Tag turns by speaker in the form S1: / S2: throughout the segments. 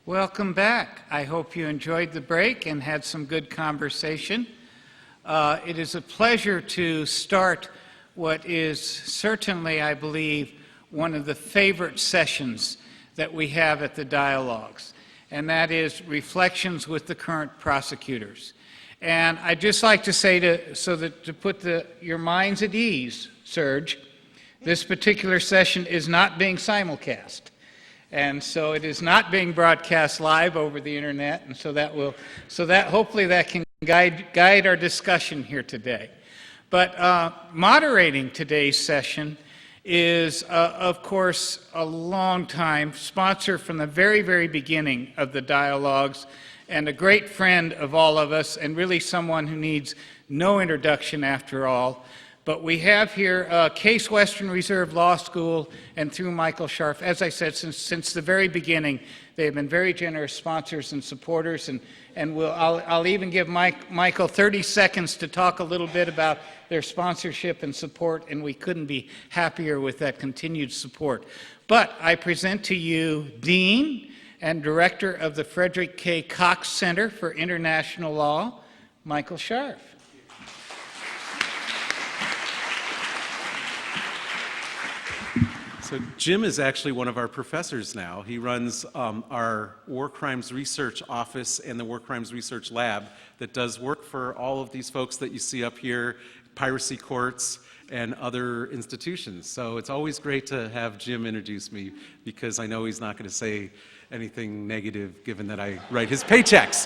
S1: Welcome back. I hope you enjoyed the break and had some good conversation. It is a pleasure to start what is certainly, I believe, one of the favorite sessions that we have at the dialogues, and that is reflections with the current prosecutors. And I'd just like to say to put your minds at ease, Serge, this particular session is not being simulcast. And so it is not being broadcast live over the internet, and so hopefully that can guide our discussion here today. But moderating today's session is, of course, a long-time sponsor from the very, very beginning of the dialogues, and a great friend of all of us, and really someone who needs no introduction after all. But we have here Case Western Reserve Law School, and through Michael Scharf. As I said, since the very beginning, they have been very generous sponsors and supporters, and I'll even give Michael 30 seconds to talk a little bit about their sponsorship and support, and we couldn't be happier with that continued support. But I present to you Dean and Director of the Frederick K. Cox Center for International Law, Michael Scharf.
S2: So Jim is actually one of our professors now. He runs our War Crimes Research Office and the War Crimes Research Lab that does work for all of these folks that you see up here, piracy courts and other institutions. So it's always great to have Jim introduce me, because I know he's not going to say anything negative given that I write his paychecks.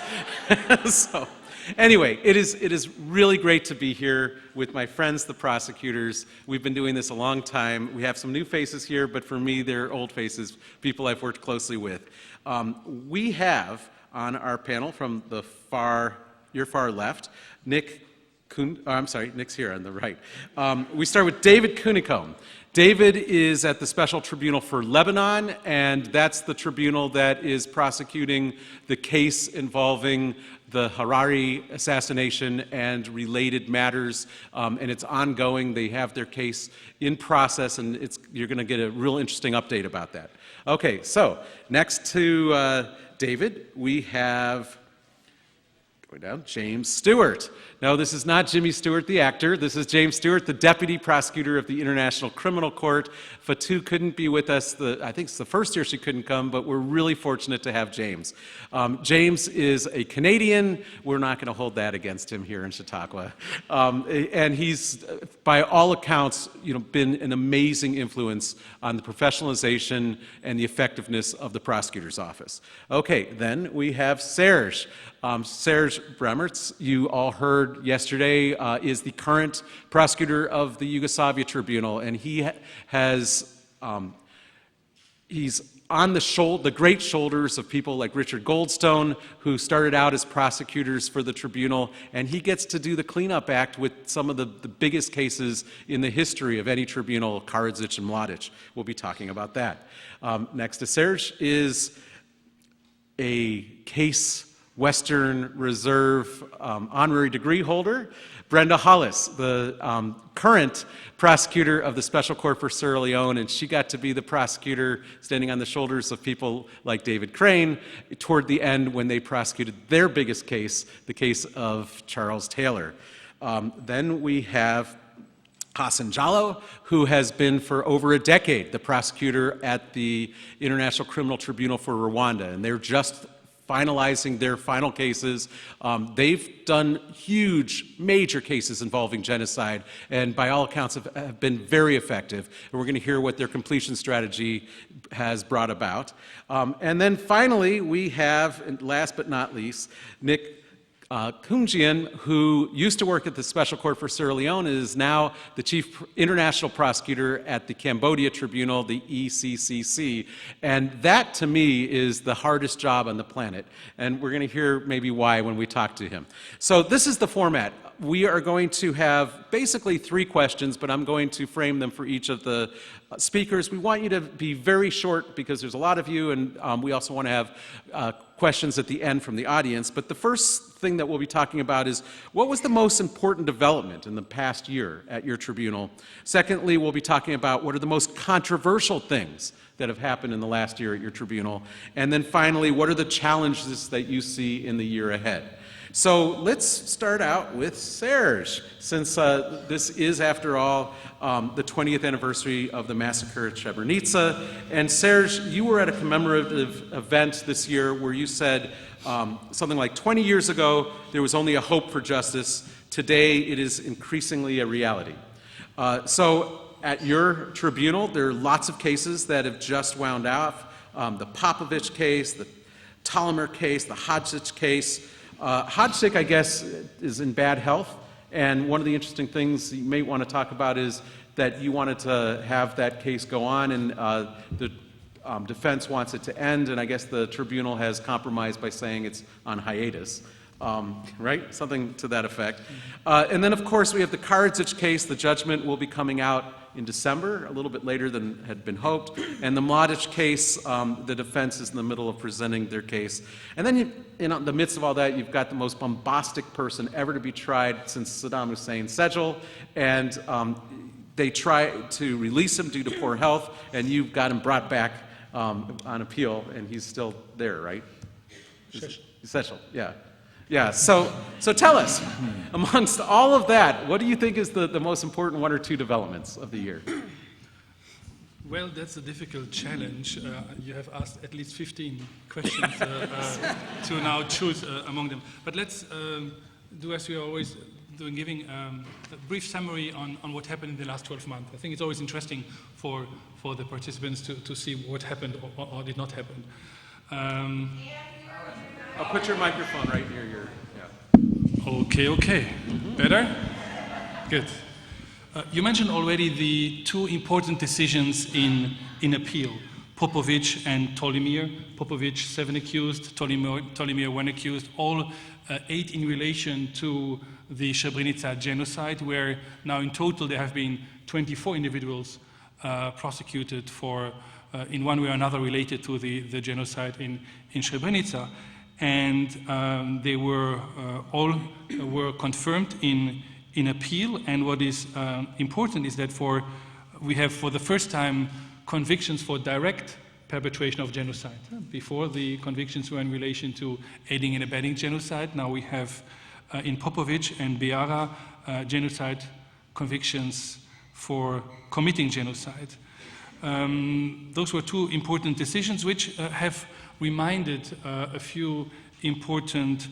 S2: So anyway, it is really great to be here with my friends, the prosecutors. We've been doing this a long time. We have some new faces here, but for me, they're old faces, people I've worked closely with. We have on our panel from your far left, Nick's here on the right. We start with David Kunicombe. David is at the Special Tribunal for Lebanon, and that's the tribunal that is prosecuting the case involving the Harari assassination and related matters, and it's ongoing. They have their case in process, and you're going to get a real interesting update about that. Okay, so next to David, we have, going down, James Stewart. No, this is not Jimmy Stewart, the actor. This is James Stewart, the Deputy Prosecutor of the International Criminal Court. Fatou couldn't be with us. I think it's the first year she couldn't come, but we're really fortunate to have James. James is a Canadian. We're not going to hold that against him here in Chautauqua. And he's, by all accounts, been an amazing influence on the professionalization and the effectiveness of the prosecutor's office. Okay, then we have Serge. Serge Bremertz, you all heard yesterday, is the current prosecutor of the Yugoslavia Tribunal, and he's on the great shoulders of people like Richard Goldstone, who started out as prosecutors for the tribunal, and he gets to do the cleanup act with some of the biggest cases in the history of any tribunal, Karadzic and Mladic. We'll be talking about that. Next to Serge is a Case Western Reserve honorary degree holder, Brenda Hollis, the current prosecutor of the Special Court for Sierra Leone, and she got to be the prosecutor standing on the shoulders of people like David Crane toward the end when they prosecuted their biggest case, the case of Charles Taylor. Then we have Hassan Jallow, who has been for over a decade the prosecutor at the International Criminal Tribunal for Rwanda, and they're just finalizing their final cases. They've done huge, major cases involving genocide, and by all accounts have been very effective. And we're going to hear what their completion strategy has brought about. And then finally, we have, and last but not least, Nick Kunjian, who used to work at the Special Court for Sierra Leone, is now the Chief International Prosecutor at the Cambodia Tribunal, the ECCC. And that, to me, is the hardest job on the planet. And we're going to hear maybe why when we talk to him. So this is the format. We are going to have basically 3 questions, but I'm going to frame them for each of the speakers. We want you to be very short because there's a lot of you, and we also want to have questions at the end from the audience. But the first thing that we'll be talking about is, what was the most important development in the past year at your tribunal? Secondly, we'll be talking about what are the most controversial things that have happened in the last year at your tribunal. And then finally, what are the challenges that you see in the year ahead? So let's start out with Serge, since this is, after all, the 20th anniversary of the massacre at Srebrenica. And Serge, you were at a commemorative event this year where you said something like 20 years ago, there was only a hope for justice. Today, it is increasingly a reality. So at your tribunal, there are lots of cases that have just wound off. The Popovich case, the Tolomer case, the Hodzic case. Hodzic, I guess, is in bad health, and one of the interesting things you may want to talk about is that you wanted to have that case go on, and the defense wants it to end, and I guess the tribunal has compromised by saying it's on hiatus, right? Something to that effect. And then, of course, we have the Karadzic case. The judgment will be coming out in December, a little bit later than had been hoped. And the Mladic case, the defense is in the middle of presenting their case. And then in the midst of all that, you've got the most bombastic person ever to be tried since Saddam Hussein, Sejal, and they try to release him due to poor health, and you've got him brought back on appeal, and he's still there, right? Sejal, yeah. Yeah, so tell us, amongst all of that, what do you think is the most important one or two developments of the year?
S3: Well, that's a difficult challenge. You have asked at least 15 questions to now choose among them. But let's do as we are always doing, giving a brief summary on what happened in the last 12 months. I think it's always interesting for the participants to see what happened or did not happen.
S2: I'll put your microphone right near your, yeah.
S3: Okay. Better? Good. You mentioned already the two important decisions in appeal, Popovich and Tolimier. Popovich, 7 accused, Tolimier, 1 accused, all 8 in relation to the Srebrenica genocide, where now in total there have been 24 individuals prosecuted for, in one way or another, related to the genocide in Srebrenica. And they were all were confirmed in appeal. And what is important is that we have for the first time convictions for direct perpetration of genocide. Before, the convictions were in relation to aiding and abetting genocide. Now we have in Popovich and Beara genocide convictions for committing genocide. Those were two important decisions which have reminded a few important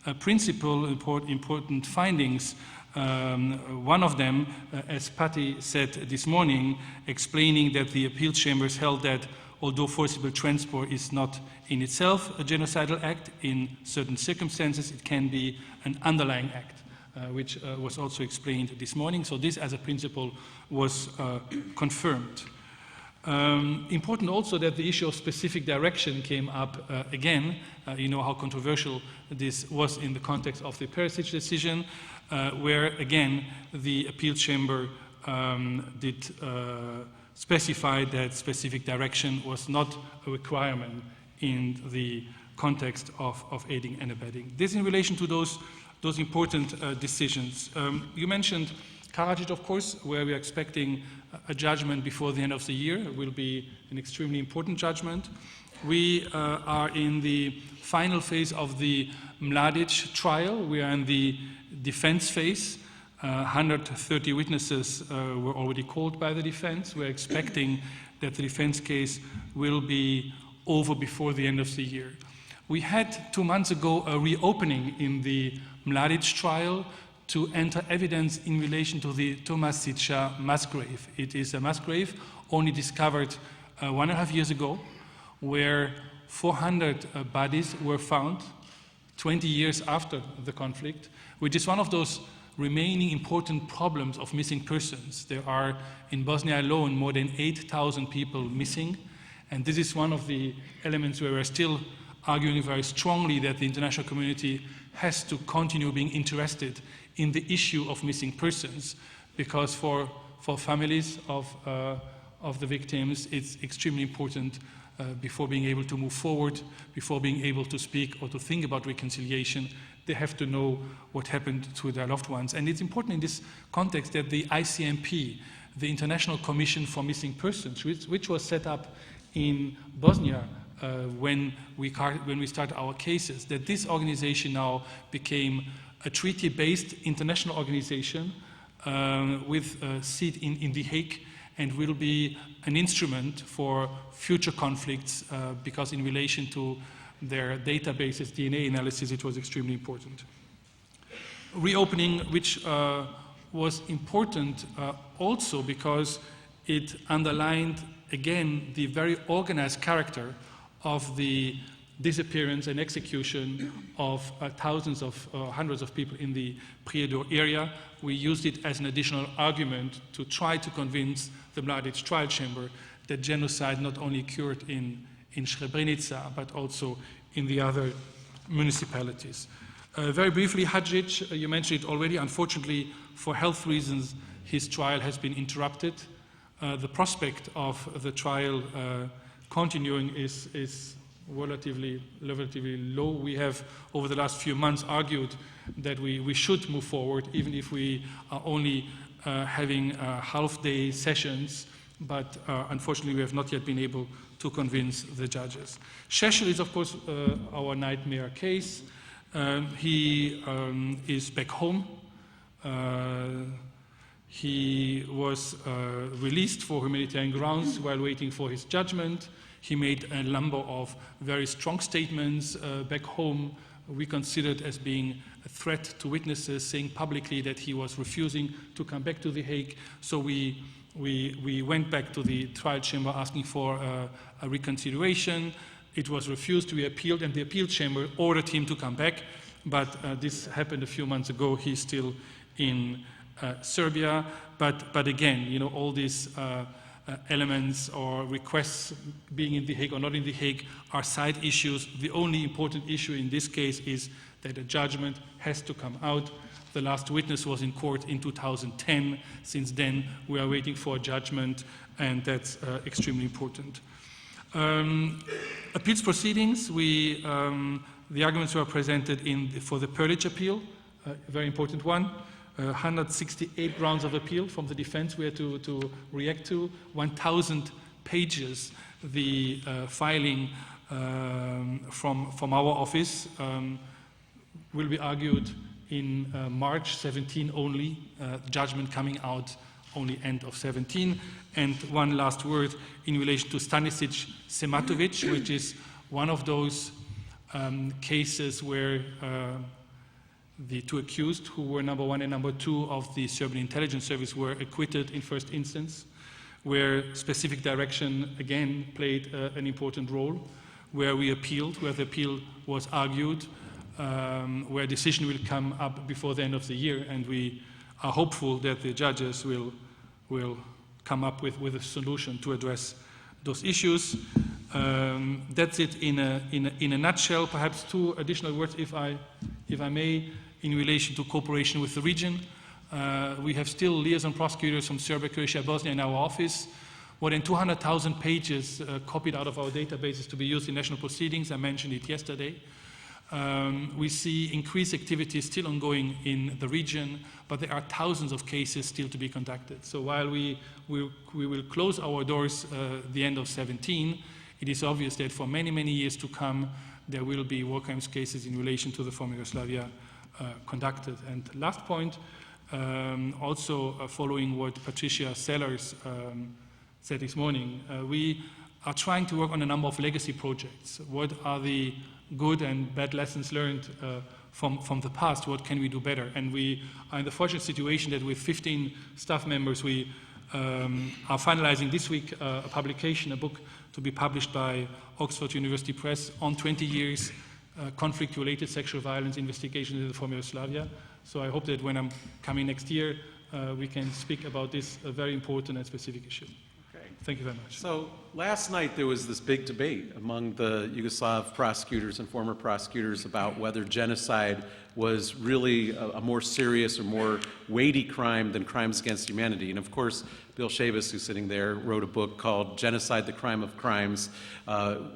S3: important findings. One of them, as Patty said this morning, explaining that the appeal chambers held that although forcible transport is not in itself a genocidal act, in certain circumstances it can be an underlying act, which was also explained this morning. So this as a principle was confirmed. Important also that the issue of specific direction came up again. You know how controversial this was in the context of the Perisic decision, where again the appeal chamber did specify that specific direction was not a requirement in the context of aiding and abetting. This in relation to those important decisions. You mentioned Karadzic, of course, where we are expecting a judgment before the end of the year. It will be an extremely important judgment. We are in the final phase of the Mladic trial. We are in the defense phase. 130 witnesses were already called by the defense. We're expecting that the defense case will be over before the end of the year. We had 2 months ago a reopening in the Mladic trial to enter evidence in relation to the Tomasica mass grave. It is a mass grave only discovered 1.5 years ago, where 400 bodies were found 20 years after the conflict, which is one of those remaining important problems of missing persons. There are, in Bosnia alone, more than 8,000 people missing, and this is one of the elements where we're still arguing very strongly that the international community has to continue being interested in the issue of missing persons, because for families of the victims, it's extremely important before being able to move forward, before being able to speak or to think about reconciliation. They have to know what happened to their loved ones. And it's important in this context that the ICMP, the International Commission for Missing Persons, which was set up in Bosnia when we started our cases, that this organization now became a treaty-based international organization with a seat in The Hague, and will be an instrument for future conflicts because in relation to their databases, DNA analysis, it was extremely important. Reopening, which was important also because it underlined again the very organized character of the disappearance and execution of thousands of hundreds of people in the Prijedor area. We used it as an additional argument to try to convince the Mladic trial chamber that genocide not only occurred in Srebrenica, but also in the other municipalities. Very briefly, Hadžić, you mentioned it already. Unfortunately, for health reasons, his trial has been interrupted. The prospect of the trial continuing is relatively low. We have, over the last few months, argued that we should move forward, even if we are only having half-day sessions, but unfortunately we have not yet been able to convince the judges. Šešelj is, of course, our nightmare case. He is back home. He was released for humanitarian grounds while waiting for his judgment. He made a number of very strong statements back home, we considered as being a threat to witnesses, saying publicly that he was refusing to come back to The Hague. So we went back to the trial chamber asking for a reconsideration. It was refused. We appealed, and the appeal chamber ordered him to come back. But this happened a few months ago. He's still in Serbia. But again, you know, all these elements or requests being in The Hague or not in The Hague are side issues. The only important issue in this case is that a judgment has to come out. The last witness was in court in 2010. Since then, we are waiting for a judgment, and that's extremely important. Appeals proceedings, the arguments were presented for the Perlic appeal, a very important one. 168 grounds of appeal from the defense we had to react to, 1,000 pages, the filing from our office will be argued in March 17 only, judgment coming out only end of 17. And one last word in relation to Stanisic Sematovic, which is one of those cases where the two accused, who were number 1 and number 2 of the Serbian intelligence service, were acquitted in first instance, where specific direction again played an important role, where we appealed, where the appeal was argued, where a decision will come up before the end of the year, and we are hopeful that the judges will come up with a solution to address those issues. That's it in a nutshell. Perhaps 2 additional words, if I may, in relation to cooperation with the region. We have still liaison prosecutors from Serbia, Croatia, Bosnia in our office. More than 200,000 pages copied out of our databases to be used in national proceedings. I mentioned it yesterday. We see increased activities still ongoing in the region, but there are thousands of cases still to be conducted. So while we will close our doors the end of 17, it is obvious that for many, many years to come, there will be war crimes cases in relation to the former Yugoslavia conducted. And last point, also following what Patricia Sellers said this morning, we are trying to work on a number of legacy projects. What are the good and bad lessons learned from the past? What can we do better? And we are in the fortunate situation that with 15 staff members, we are finalizing this week a publication, a book to be published by Oxford University Press on 20 years conflict-related sexual violence investigation in the former Yugoslavia. So I hope that when I'm coming next year, we can speak about this very important and specific issue.
S2: Okay.
S3: Thank you very much.
S2: So last night there was this big debate among the Yugoslav prosecutors and former prosecutors about whether genocide was really a more serious or more weighty crime than crimes against humanity. And of course, Bill Shavis, who's sitting there, wrote a book called Genocide, the Crime of Crimes,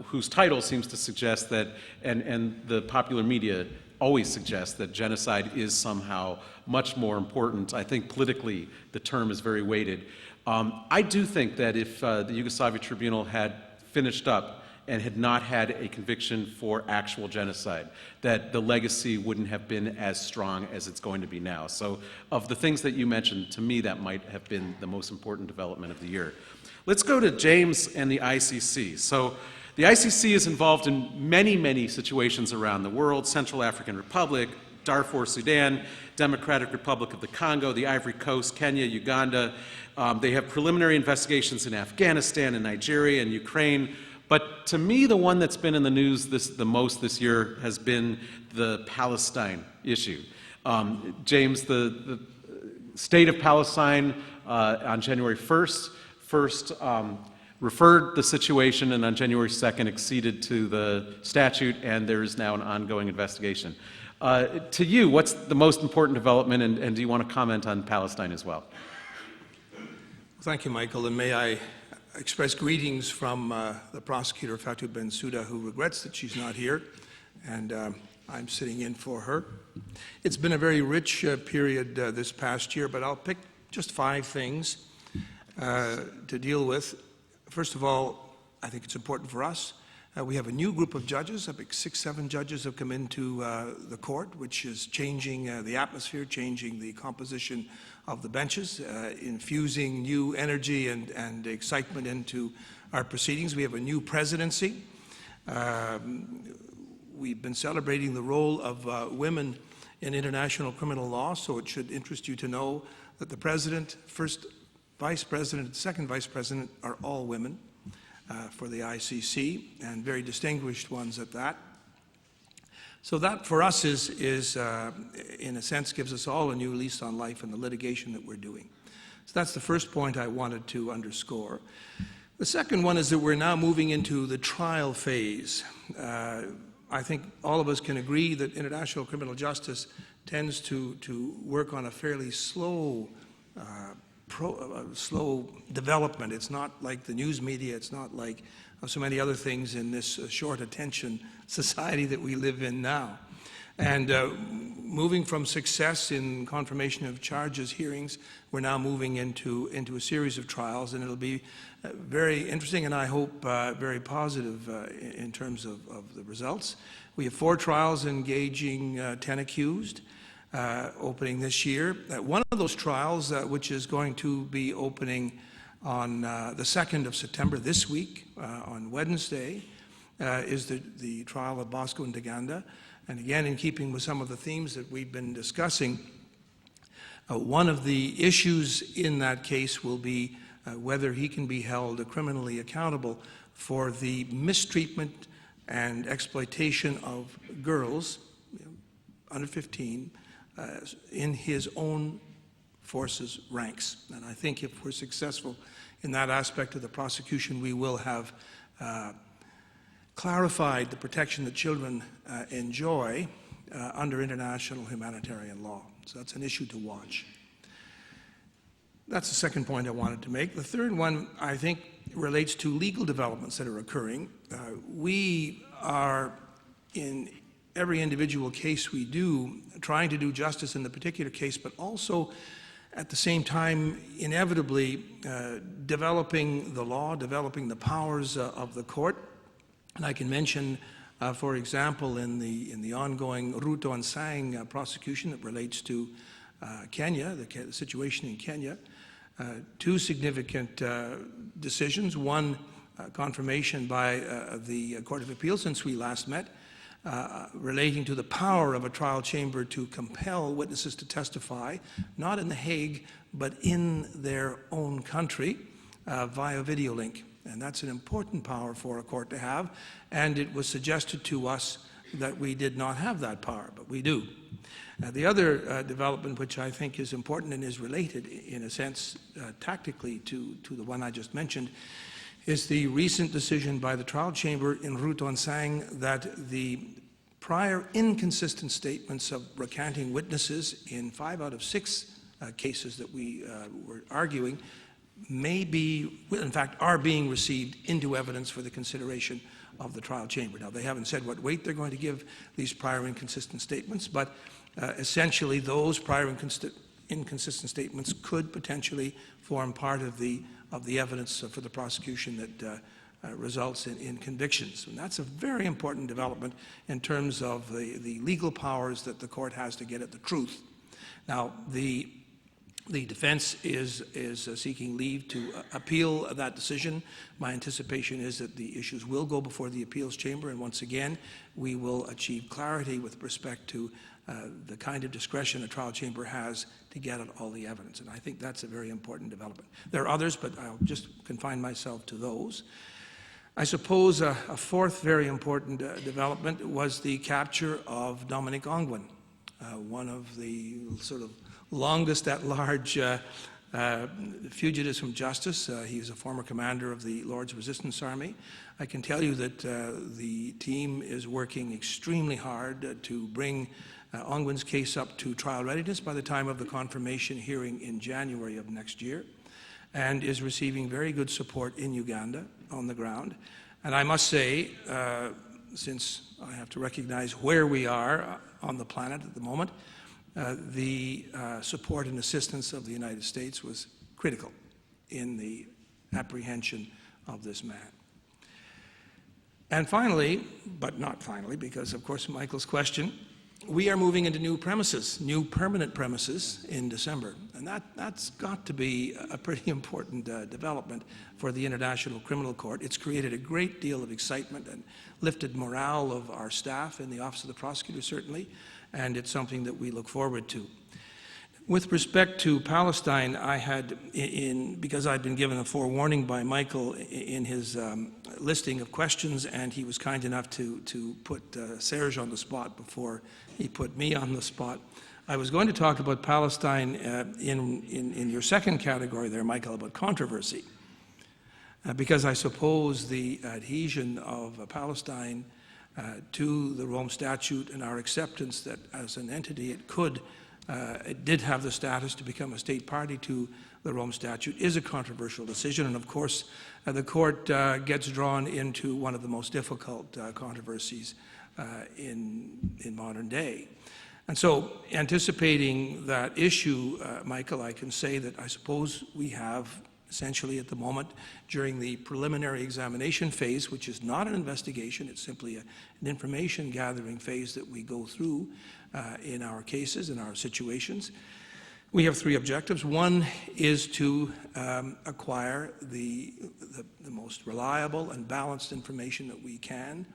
S2: whose title seems to suggest that, and the popular media always suggests that genocide is somehow much more important. I think politically the term is very weighted. I do think that if the Yugoslavia Tribunal had finished up and had not had a conviction for actual genocide, that the legacy wouldn't have been as strong as it's going to be now. So of the things that you mentioned, to me that might have been the most important development of the year. Let's go to James and the ICC. So the ICC is involved in many, many situations around the world: Central African Republic, Darfur, Sudan, Democratic Republic of the Congo, the Ivory Coast, Kenya, Uganda. They have preliminary investigations in Afghanistan and Nigeria and Ukraine. But to me, the one that's been in the news the most this year has been the Palestine issue. James, the state of Palestine on January 1st first referred the situation, and on January 2nd acceded to the statute, and there is now an ongoing investigation. To you, what's the most important development, and do you want to comment on Palestine as well?
S4: Thank you, Michael, and may I express greetings from the prosecutor, Fatou Bensouda, who regrets that she's not here, and I'm sitting in for her. It's been a very rich period this past year, but I'll pick just 5 things to deal with. First of all, I think it's important for us. We have a new group of judges. I think 6, 7 judges have come into the court, which is changing the atmosphere, changing the composition of the benches, infusing new energy and excitement into our proceedings. We have a new presidency. We've been celebrating the role of women in international criminal law, so it should interest you to know that the president, first vice president, second vice president are all women for the ICC, and very distinguished ones at that. So that for us is in a sense, gives us all a new lease on life in the litigation that we're doing. So that's the first point I wanted to underscore. The second one is that we're now moving into the trial phase. I think all of us can agree that international criminal justice tends to work on a fairly slow development. It's not like the news media, it's not like so many other things in this short attention society that we live in now. And moving from success in confirmation of charges hearings, we're now moving into a series of trials, and it'll be very interesting and I hope very positive in terms of the results. We have 4 trials engaging 10 accused. Opening this year. One of those trials, which is going to be opening on the 2nd of September this week, on Wednesday, is the trial of Bosco Ndaganda. And again, in keeping with some of the themes that we've been discussing, one of the issues in that case will be whether he can be held criminally accountable for the mistreatment and exploitation of girls, under 15, in his own forces ranks. And I think if we're successful in that aspect of the prosecution, we will have clarified the protection that children enjoy under international humanitarian law. So that's an issue to watch. That's the second point I wanted to make. The third one, I think, relates to legal developments that are occurring. We are, in every individual case we do, trying to do justice in the particular case, but also at the same time, inevitably, developing the law, developing the powers of the court. And I can mention, for example, in the ongoing Ruto and Sang prosecution that relates to Kenya, the situation in Kenya, 2 significant decisions. One, confirmation by the Court of Appeal since we last met, relating to the power of a trial chamber to compel witnesses to testify, not in The Hague, but in their own country via video link. And that's an important power for a court to have, and it was suggested to us that we did not have that power, but we do. The other development, which I think is important and is related, in a sense, tactically to the one I just mentioned, is the recent decision by the trial chamber in Ruto and Sang that the prior inconsistent statements of recanting witnesses in 5 out of 6 cases that we were arguing may be, in fact, are being received into evidence for the consideration of the trial chamber. Now, they haven't said what weight they're going to give these prior inconsistent statements, but essentially those prior inconsistent statements could potentially form part of the evidence for the prosecution that results in convictions. And that's a very important development in terms of the legal powers that the court has to get at the truth. Now, the defense is seeking leave to appeal that decision. My anticipation is that the issues will go before the appeals chamber, and once again, we will achieve clarity with respect to the kind of discretion a trial chamber has to get at all the evidence. And I think that's a very important development. There are others, but I'll just confine myself to those. I suppose a fourth very important development was the capture of Dominic Ongwen, one of the sort of longest at large fugitives from justice. He was a former commander of the Lord's Resistance Army. I can tell you that the team is working extremely hard to bring Ongwen's case up to trial readiness by the time of the confirmation hearing in January of next year, and is receiving very good support in Uganda on the ground. And I must say, since I have to recognize where we are on the planet at the moment, the support and assistance of the United States was critical in the apprehension of this man. And finally, but not finally, because of course Michael's question, we are moving into new premises, new permanent premises in December. And that's got to be a pretty important development for the International Criminal Court. It's created a great deal of excitement and lifted morale of our staff in the Office of the Prosecutor, certainly, and it's something that we look forward to. With respect to Palestine, I had, because I'd been given a forewarning by Michael in his listing of questions, and he was kind enough to put Serge on the spot before he put me on the spot, I was going to talk about Palestine in your second category there, Michael, about controversy, because I suppose the adhesion of Palestine to the Rome Statute and our acceptance that as an entity it did have the status to become a state party to the Rome Statute is a controversial decision, and of course the court gets drawn into one of the most difficult controversies in modern day. And so, anticipating that issue, Michael, I can say that I suppose we have essentially at the moment, during the preliminary examination phase, which is not an investigation, it's simply an information gathering phase that we go through in our cases, in our situations. We have 3 objectives. One is to acquire the most reliable and balanced information that we can,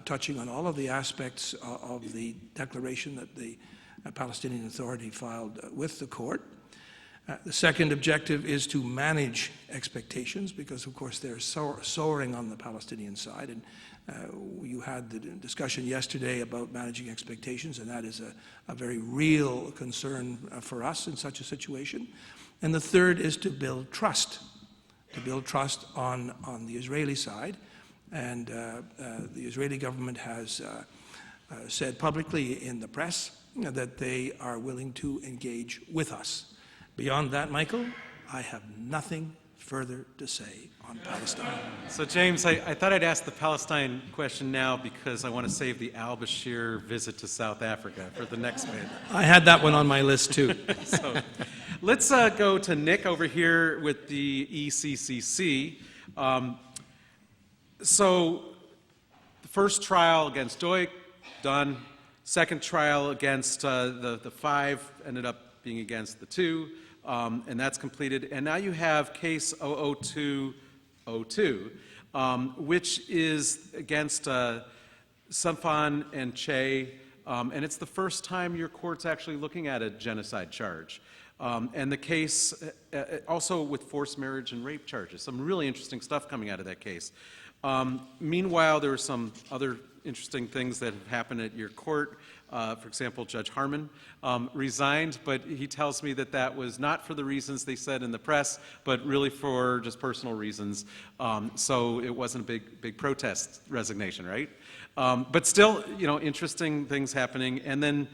S4: touching on all of the aspects of the declaration that the Palestinian Authority filed with the court. The second objective is to manage expectations, because of course they're soaring on the Palestinian side, and you had the discussion yesterday about managing expectations, and that is a very real concern for us in such a situation. And the third is to build trust on the Israeli side, and the Israeli government has said publicly in the press that they are willing to engage with us. Beyond that, Michael, I have nothing further to say on Palestine.
S2: So, James, I thought I'd ask the Palestine question now because I want to save the AlBashir visit to South Africa for the next bit.
S4: I had that one on my list, too.
S2: So, let's go to Nick over here with the ECCC. So, the first trial against Doig, done. Second trial against the 5 ended up being against the 2. And that's completed. And now you have case 00202, which is against Sanfan and Che, and it's the first time your court's actually looking at a genocide charge. And the case also with forced marriage and rape charges. Some really interesting stuff coming out of that case. Meanwhile, there were some other interesting things that have happened at your court. For example, Judge Harmon resigned, but he tells me that that was not for the reasons they said in the press, but really for just personal reasons. So it wasn't a big protest resignation, right? But still, interesting things happening. And then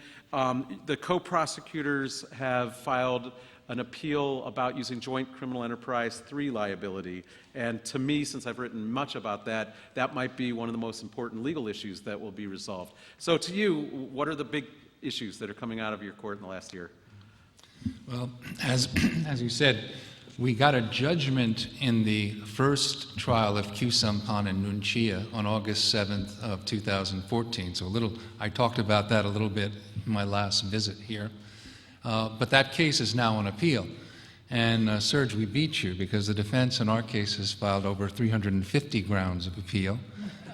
S2: the co-prosecutors have filed an appeal about using joint criminal enterprise 3 liability. And to me, since I've written much about that, that might be one of the most important legal issues that will be resolved. So to you, what are the big issues that are coming out of your court in the last year?
S5: Well, as you said, we got a judgment in the first trial of Q Sampan and Nunchia on August 7th of 2014. So I talked about that a little bit in my last visit here. But that case is now on appeal. And Serge, we beat you because the defense in our case has filed over 350 grounds of appeal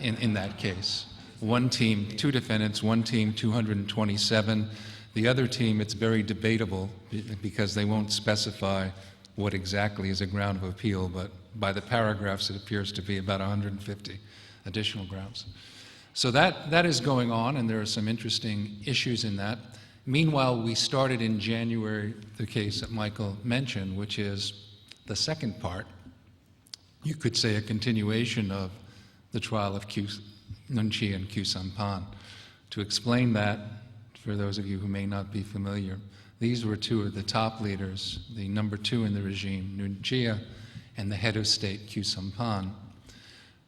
S5: in that case. One team, 2 defendants, one team, 227. The other team, it's very debatable because they won't specify what exactly is a ground of appeal, but by the paragraphs it appears to be about 150 additional grounds. So that is going on, and there are some interesting issues in that. Meanwhile, we started in January the case that Michael mentioned, which is the second part. You could say a continuation of the trial of Q Nunchia and Q Sampan. To explain that, for those of you who may not be familiar, these were 2 of the top leaders, the number 2 in the regime, Nunchia, and the head of state, Q Sampan,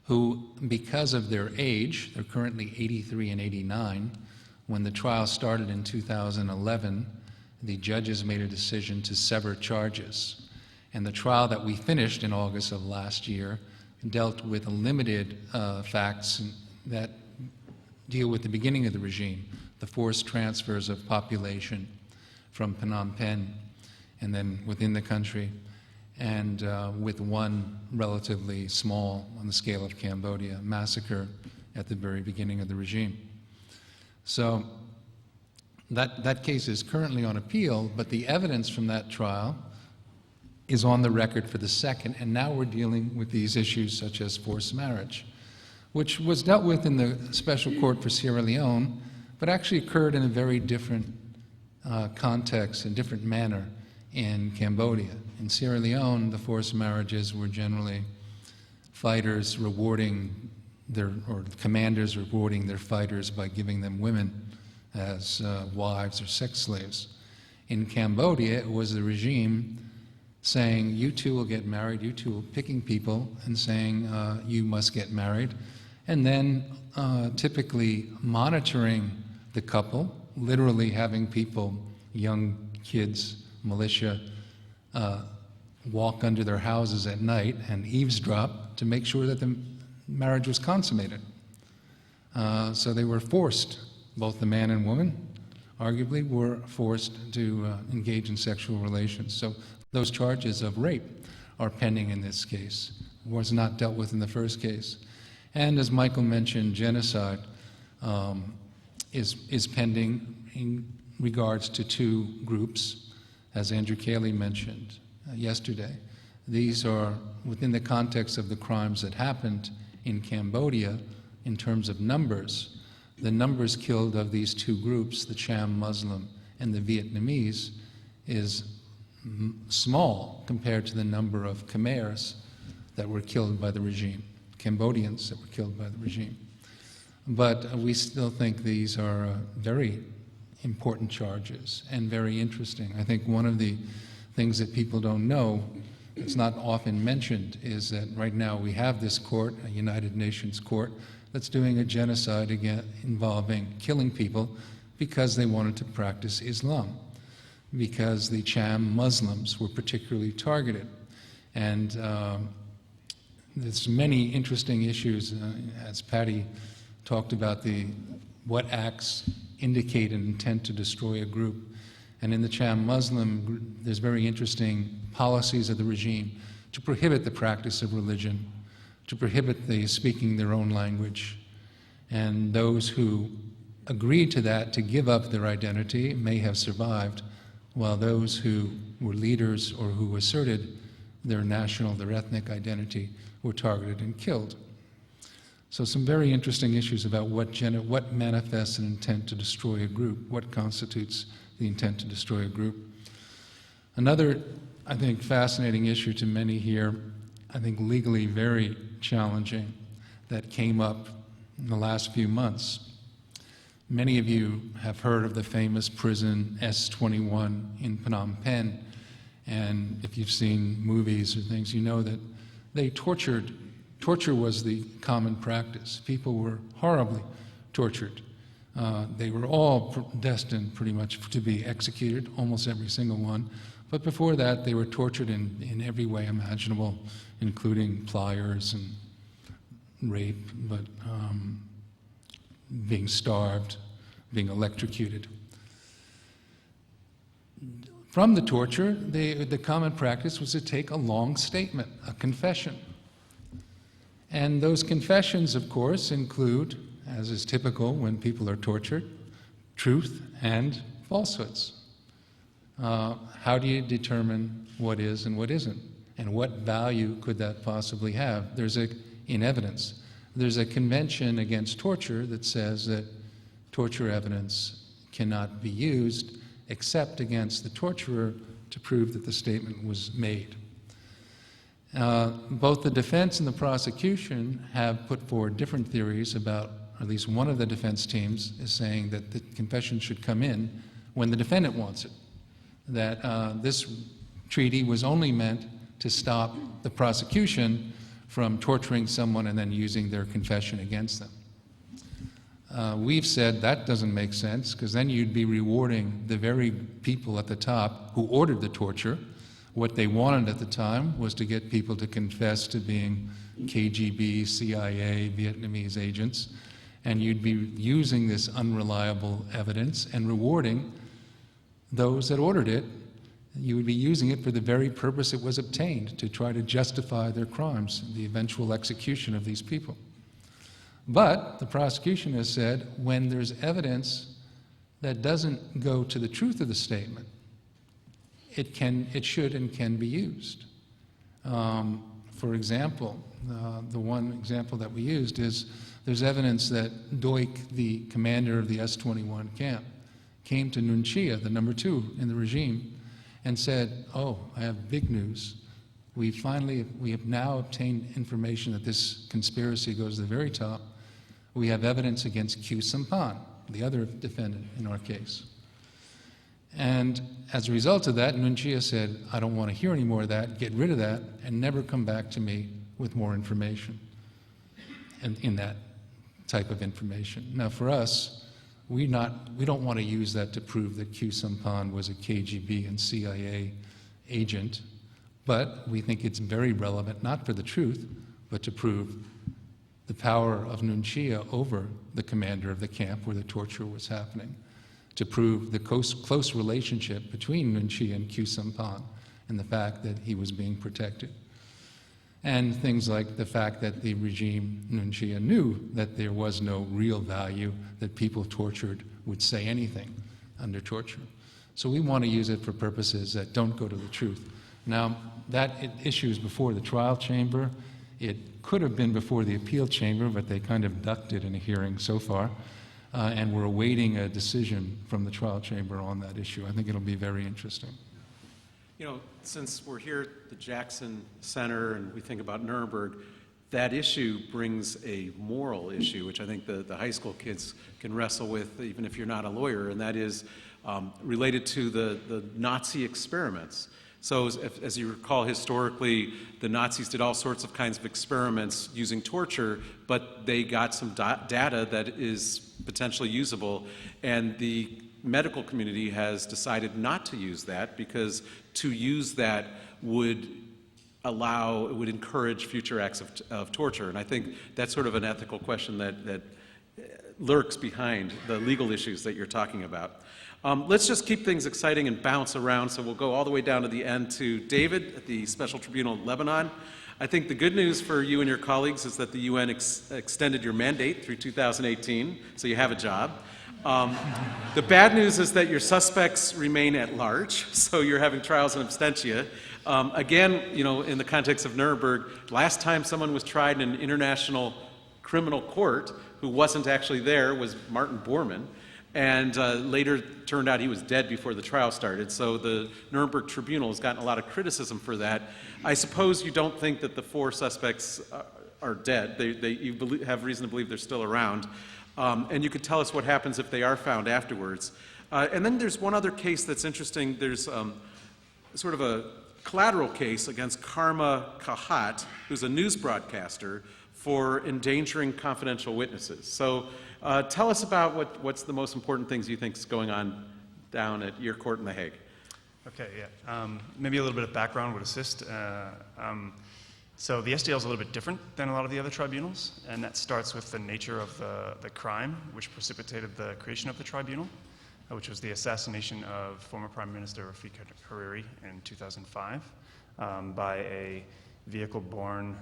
S5: who, because of their age, they're currently 83 and 89, when the trial started in 2011, the judges made a decision to sever charges. And the trial that we finished in August of last year dealt with limited facts that deal with the beginning of the regime, the forced transfers of population from Phnom Penh and then within the country, and with one relatively small, on the scale of Cambodia, massacre at the very beginning of the regime. So that case is currently on appeal, but the evidence from that trial is on the record for the second, and now we're dealing with these issues such as forced marriage, which was dealt with in the Special Court for Sierra Leone, but actually occurred in a very different context and different manner in Cambodia. In Sierra Leone, the forced marriages were generally fighters rewarding or commanders rewarding their fighters by giving them women as wives or sex slaves. In Cambodia, it was the regime saying, you two will get married, you two will picking people and saying, you must get married, and then typically monitoring the couple, literally having people, young kids, militia, walk under their houses at night and eavesdrop to make sure that the marriage was consummated. So they were forced, both the man and woman, arguably, were forced to engage in sexual relations. So those charges of rape are pending in this case. Was not dealt with in the first case. And as Michael mentioned, genocide is pending in regards to 2 groups, as Andrew Cayley mentioned yesterday. These are within the context of the crimes that happened in Cambodia in terms of numbers. The numbers killed of these 2 groups, the Cham Muslim and the Vietnamese, is small compared to the number of Khmers that were killed by the regime, Cambodians that were killed by the regime. But we still think these are very important charges and very interesting. I think one of the things that people don't know, it's not often mentioned, is that right now we have this court, a United Nations court, that's doing a genocide again involving killing people because they wanted to practice Islam, because the Cham Muslims were particularly targeted. And there's many interesting issues, as Patty talked about what acts indicate an intent to destroy a group. And in the Cham Muslim, there's very interesting policies of the regime to prohibit the practice of religion, to prohibit the speaking their own language. And those who agreed to that, to give up their identity, may have survived, while those who were leaders or who asserted their national, their ethnic identity were targeted and killed. So some very interesting issues about what manifests an intent to destroy a group, what constitutes the intent to destroy a group. Another, I think, fascinating issue to many here, I think legally very challenging, that came up in the last few months. Many of you have heard of the famous prison S21 in Phnom Penh, and if you've seen movies or things, you know that they tortured. Torture was the common practice. People were horribly tortured. They were all destined pretty much to be executed, almost every single one. But before that, they were tortured in every way imaginable, including pliers and rape, but being starved, being electrocuted. From the torture, the common practice was to take a long statement, a confession. And those confessions, of course, include, as is typical when people are tortured, truth and falsehoods. How do you determine what is and what isn't? And what value could that possibly have? In evidence, there's a convention against torture that says that torture evidence cannot be used except against the torturer to prove that the statement was made. Both the defense and the prosecution have put forward different theories about, or at least one of the defense teams is saying that the confession should come in when the defendant wants it. That this treaty was only meant to stop the prosecution from torturing someone and then using their confession against them. We've said that doesn't make sense, because then you'd be rewarding the very people at the top who ordered the torture. What they wanted at the time was to get people to confess to being KGB, CIA, Vietnamese agents, and you'd be using this unreliable evidence and rewarding those that ordered it. You would be using it for the very purpose it was obtained, to try to justify their crimes, the eventual execution of these people. But the prosecution has said when there's evidence that doesn't go to the truth of the statement, it should and can be used. For example, the one example that we used is there's evidence that Doik, the commander of the S-21 camp, came to Nuon Chea, the number 2 in the regime, and said, "Oh, I have big news. We have now obtained information that this conspiracy goes to the very top. We have evidence against Khieu Samphan, the other defendant in our case." And as a result of that, Nuon Chea said, "I don't want to hear any more of that, get rid of that, and never come back to me with more information," and in that type of information. Now for us, we don't want to use that to prove that Khieu Samphan was a KGB and CIA agent, but we think it's very relevant, not for the truth, but to prove the power of Nuon Chea over the commander of the camp where the torture was happening, to prove the close relationship between Nuon Chea and Khieu Samphan and the fact that he was being protected. And things like the fact that the regime, Nuon Chea, knew that there was no real value, that people tortured would say anything under torture. So we want to use it for purposes that don't go to the truth. Now, that issue is before the trial chamber. It could have been before the appeal chamber, but they kind of ducked it in a hearing so far. And we're awaiting a decision from the trial chamber on that issue. I think it'll be very interesting.
S2: You know, since we're here at the Jackson Center and we think about Nuremberg, that issue brings a moral issue, which I think the high school kids can wrestle with, even if you're not a lawyer, and that is related to the Nazi experiments. So as you recall, historically, the Nazis did all sorts of kinds of experiments using torture, but they got some data that is potentially usable, and the medical community has decided not to use that, because to use that would encourage future acts of torture. And I think that's sort of an ethical question that lurks behind the legal issues that you're talking about. Let's just keep things exciting and bounce around, so we'll go all the way down to the end to David at the Special Tribunal of Lebanon. I think the good news for you and your colleagues is that the UN extended your mandate through 2018, so you have a job. The bad news is that your suspects remain at large, so you're having trials in absentia. Again, you know, in the context of Nuremberg, last time someone was tried in an international criminal court who wasn't actually there was Martin Bormann, and later turned out he was dead before the trial started. So the Nuremberg Tribunal has gotten a lot of criticism for that. I suppose you don't think that the 4 suspects are dead. You have reason to believe they're still around. And you could tell us what happens if they are found afterwards. And then there's one other case that's interesting. There's sort of a collateral case against Karma Kahat, who's a news broadcaster, for endangering confidential witnesses. So tell us about what's the most important things you think is going on down at your court in The Hague.
S6: Okay, yeah. Maybe a little bit of background would assist. So the SDL is a little bit different than a lot of the other tribunals, and that starts with the nature of the crime which precipitated the creation of the tribunal, which was the assassination of former Prime Minister Rafiq Hariri in 2005 by a vehicle-borne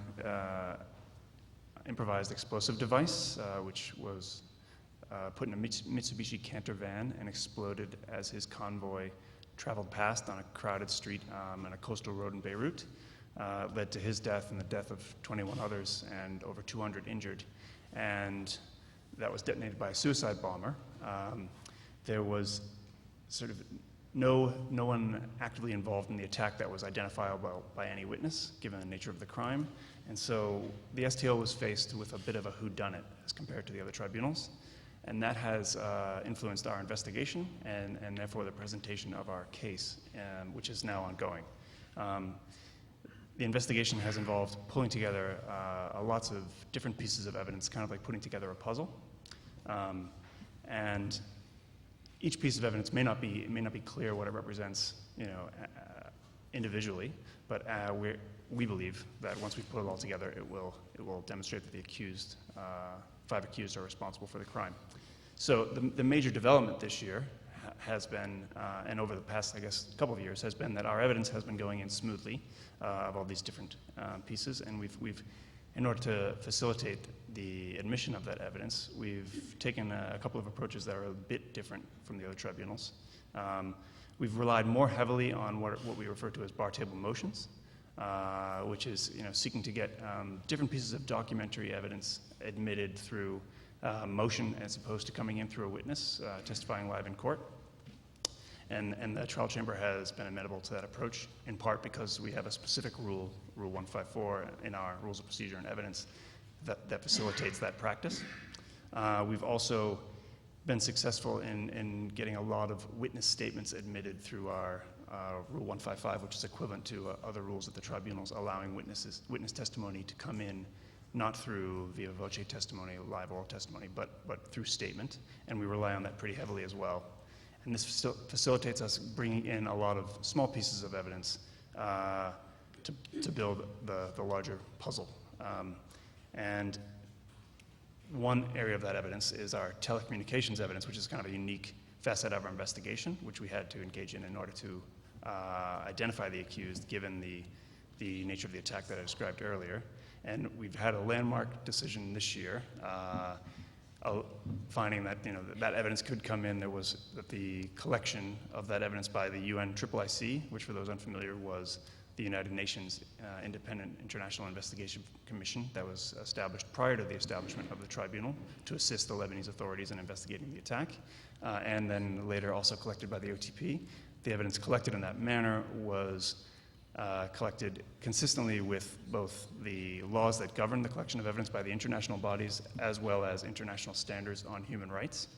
S6: improvised explosive device, which was put in a Mitsubishi Canter van and exploded as his convoy traveled past on a crowded street on a coastal road in Beirut. Led to his death and the death of 21 others and over 200 injured. And that was detonated by a suicide bomber. There was sort of no one actively involved in the attack that was identifiable by any witness, given the nature of the crime. And so the STO was faced with a bit of a whodunit as compared to the other tribunals. And that has influenced our investigation and therefore the presentation of our case, which is now ongoing. The investigation has involved pulling together lots of different pieces of evidence, kind of like putting together a puzzle. And each piece of evidence may not be clear what it represents, individually, but we believe that once we put it all together, it will demonstrate that the 5 accused are responsible for the crime. So the major development this year has been, and over the past, I guess, couple of years, has been that our evidence has been going in smoothly of all these different pieces, and we've, in order to facilitate the admission of that evidence, we've taken a couple of approaches that are a bit different from the other tribunals. We've relied more heavily on what we refer to as bar table motions, which is seeking to get different pieces of documentary evidence admitted through motion as opposed to coming in through a witness testifying live in court. And the trial chamber has been amenable to that approach, in part because we have a specific rule, Rule 154, in our Rules of Procedure and Evidence that facilitates that practice. We've also been successful in getting a lot of witness statements admitted through our Rule 155, which is equivalent to other rules at the tribunals, allowing witness testimony to come in not through viva voce testimony, live oral testimony, but through statement, and we rely on that pretty heavily as well. And this facilitates us bringing in a lot of small pieces of evidence to build the larger puzzle. And one area of that evidence is our telecommunications evidence, which is kind of a unique facet of our investigation, which we had to engage in order to identify the accused, given the nature of the attack that I described earlier. And we've had a landmark decision this year, finding that that evidence could come in. There was the collection of that evidence by the UN IIIC, which, for those unfamiliar, was the United Nations Independent International Investigation Commission that was established prior to the establishment of the tribunal to assist the Lebanese authorities in investigating the attack, and then later also collected by the OTP. The evidence collected in that manner was collected consistently with both the laws that govern the collection of evidence by the international bodies as well as international standards on human rights,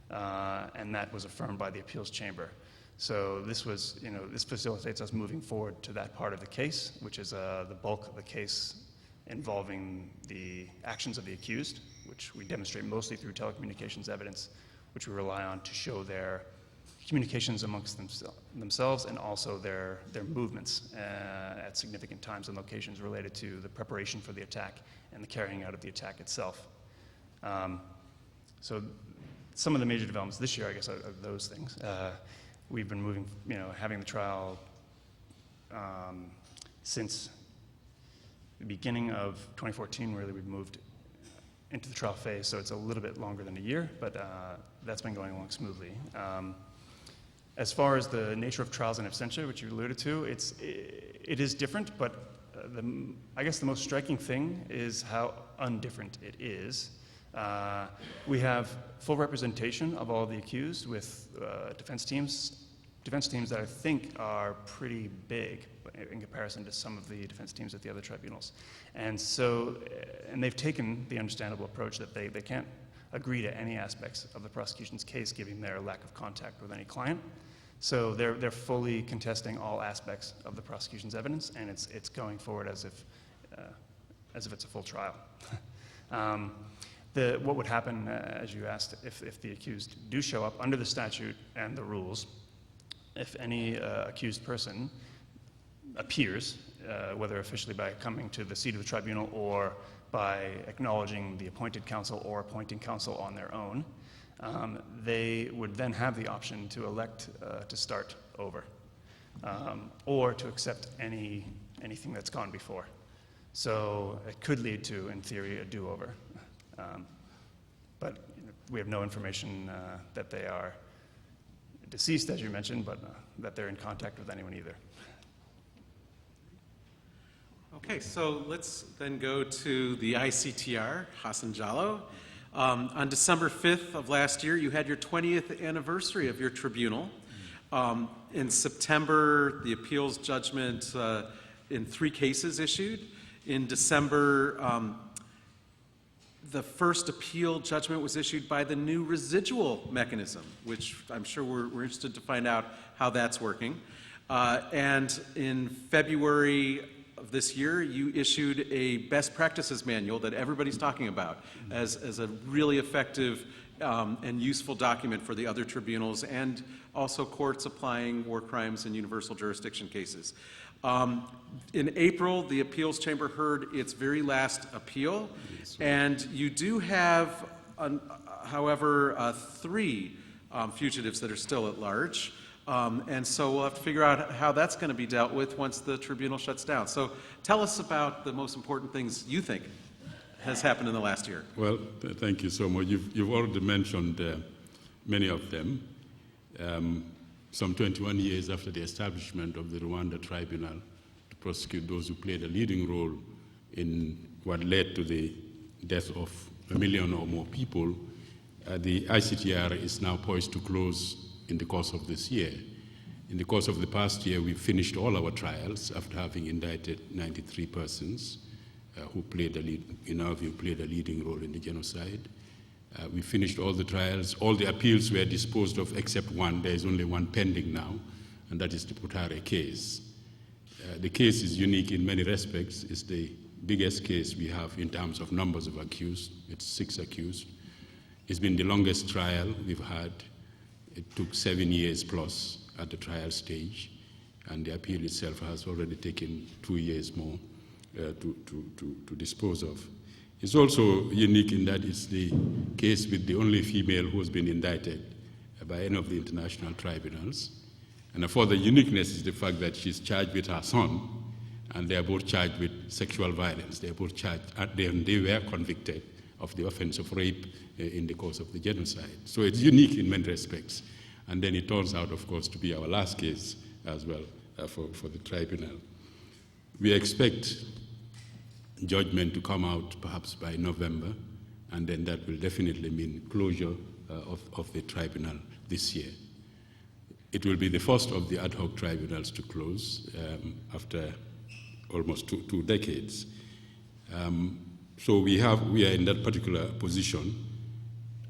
S6: and that was affirmed by the appeals chamber. So this was, this facilitates us moving forward to that part of the case, which is the bulk of the case involving the actions of the accused, which we demonstrate mostly through telecommunications evidence, which we rely on to show their communications amongst themselves and also their movements at significant times and locations related to the preparation for the attack and the carrying out of the attack itself. So some of the major developments this year, I guess, are those things. We've been moving, having the trial since the beginning of 2014, really. We've moved into the trial phase, so it's a little bit longer than a year, but that's been going along smoothly. As far as the nature of trials in absentia, which you alluded to, it is different, but I guess the most striking thing is how undifferent it is. We have full representation of all the accused with defense teams that I think are pretty big, in comparison to some of the defense teams at the other tribunals. And so, and they've taken the understandable approach that they can't agree to any aspects of the prosecution's case given their lack of contact with any client. So they're fully contesting all aspects of the prosecution's evidence, and it's going forward as if it's a full trial. What would happen, as you asked, if the accused do show up under the statute and the rules, if any accused person appears, whether officially by coming to the seat of the tribunal or by acknowledging the appointed counsel or appointing counsel on their own, they would then have the option to elect to start over or to accept anything that's gone before. So it could lead to, in theory, a do-over. But we have no information that they are deceased, as you mentioned, but that they're in contact with anyone either.
S2: Okay, so let's then go to the ICTR, Hassan Jallow. On December 5th of last year, you had your 20th anniversary of your tribunal. In September, the appeals judgment in 3 cases issued. In December, the first appeal judgment was issued by the new Residual Mechanism, which I'm sure we're interested to find out how that's working. And in February of this year, you issued a best practices manual that everybody's talking about as a really effective and useful document for the other tribunals and also courts applying war crimes and universal jurisdiction cases. In April, the appeals chamber heard its very last appeal, and you do have, however, 3 fugitives that are still at large. And so we'll have to figure out how that's going to be dealt with once the tribunal shuts down. So tell us about the most important things you think has happened in the last year.
S7: Well, thank you so much. You've already mentioned many of them. Some 21 years after the establishment of the Rwanda Tribunal to prosecute those who played a leading role in what led to the death of 1 million or more people, the ICTR is now poised to close in the course of this year. In the course of the past year, we've finished all our trials after having indicted 93 persons who played in our view, played a leading role in the genocide. We finished all the trials. All the appeals were disposed of except one. There is only one pending now, and that is the Putare case. The case is unique in many respects. It's the biggest case we have in terms of numbers of accused. It's 6 accused. It's been the longest trial we've had. It took 7 years plus at the trial stage, and the appeal itself has already taken 2 years more to dispose of. It's also unique in that it's the case with the only female who has been indicted by any of the international tribunals. And a further uniqueness is the fact that she's charged with her son, and they are both charged with sexual violence. They are both charged, they were convicted of the offense of rape in the course of the genocide. So it's unique in many respects. And then it turns out, of course, to be our last case as well for the tribunal. We expect judgment to come out perhaps by November, and then that will definitely mean closure of the tribunal this year. It will be the first of the ad hoc tribunals to close after almost two decades. So we are in that particular position.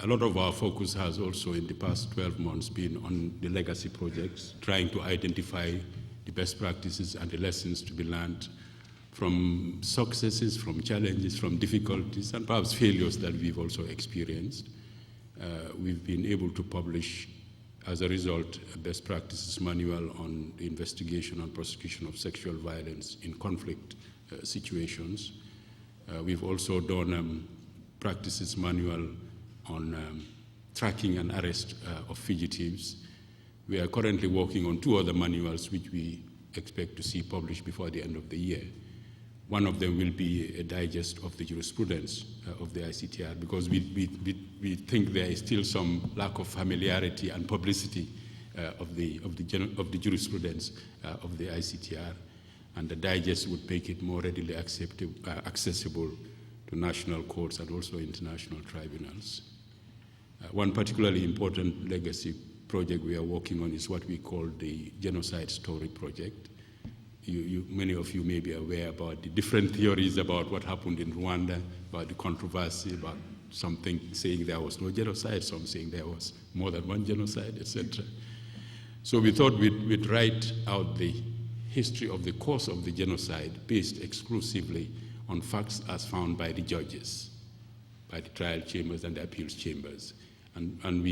S7: A lot of our focus has also in the past 12 months been on the legacy projects, trying to identify the best practices and the lessons to be learned from successes, from challenges, from difficulties, and perhaps failures that we've also experienced. We've been able to publish, as a result, a best practices manual on the investigation and prosecution of sexual violence in conflict situations. We've also done practices manual on tracking and arrest of fugitives. We are currently working on 2 other manuals which we expect to see published before the end of the year. One of them will be a digest of the jurisprudence of the ICTR, because we think there is still some lack of familiarity and publicity of the jurisprudence of the ICTR, and the digest would make it more readily accessible to national courts and also international tribunals. One particularly important legacy project we are working on is what we call the Genocide Story Project. many of you may be aware about the different theories about what happened in Rwanda, about the controversy, about something saying there was no genocide, some saying there was more than one genocide, etc. So we thought we'd write out the history of the cause of the genocide based exclusively on facts as found by the judges, by the trial chambers and the appeals chambers. And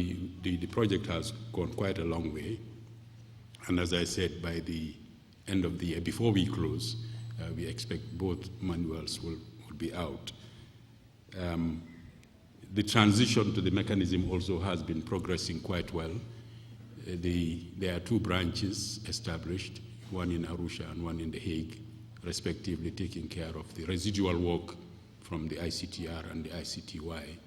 S7: the project has gone quite a long way. And as I said, by the end of the year, before we close, we expect both manuals will be out. The transition to the mechanism also has been progressing quite well. There are two branches established, one in Arusha and one in The Hague, respectively taking care of the residual work from the ICTR and the ICTY.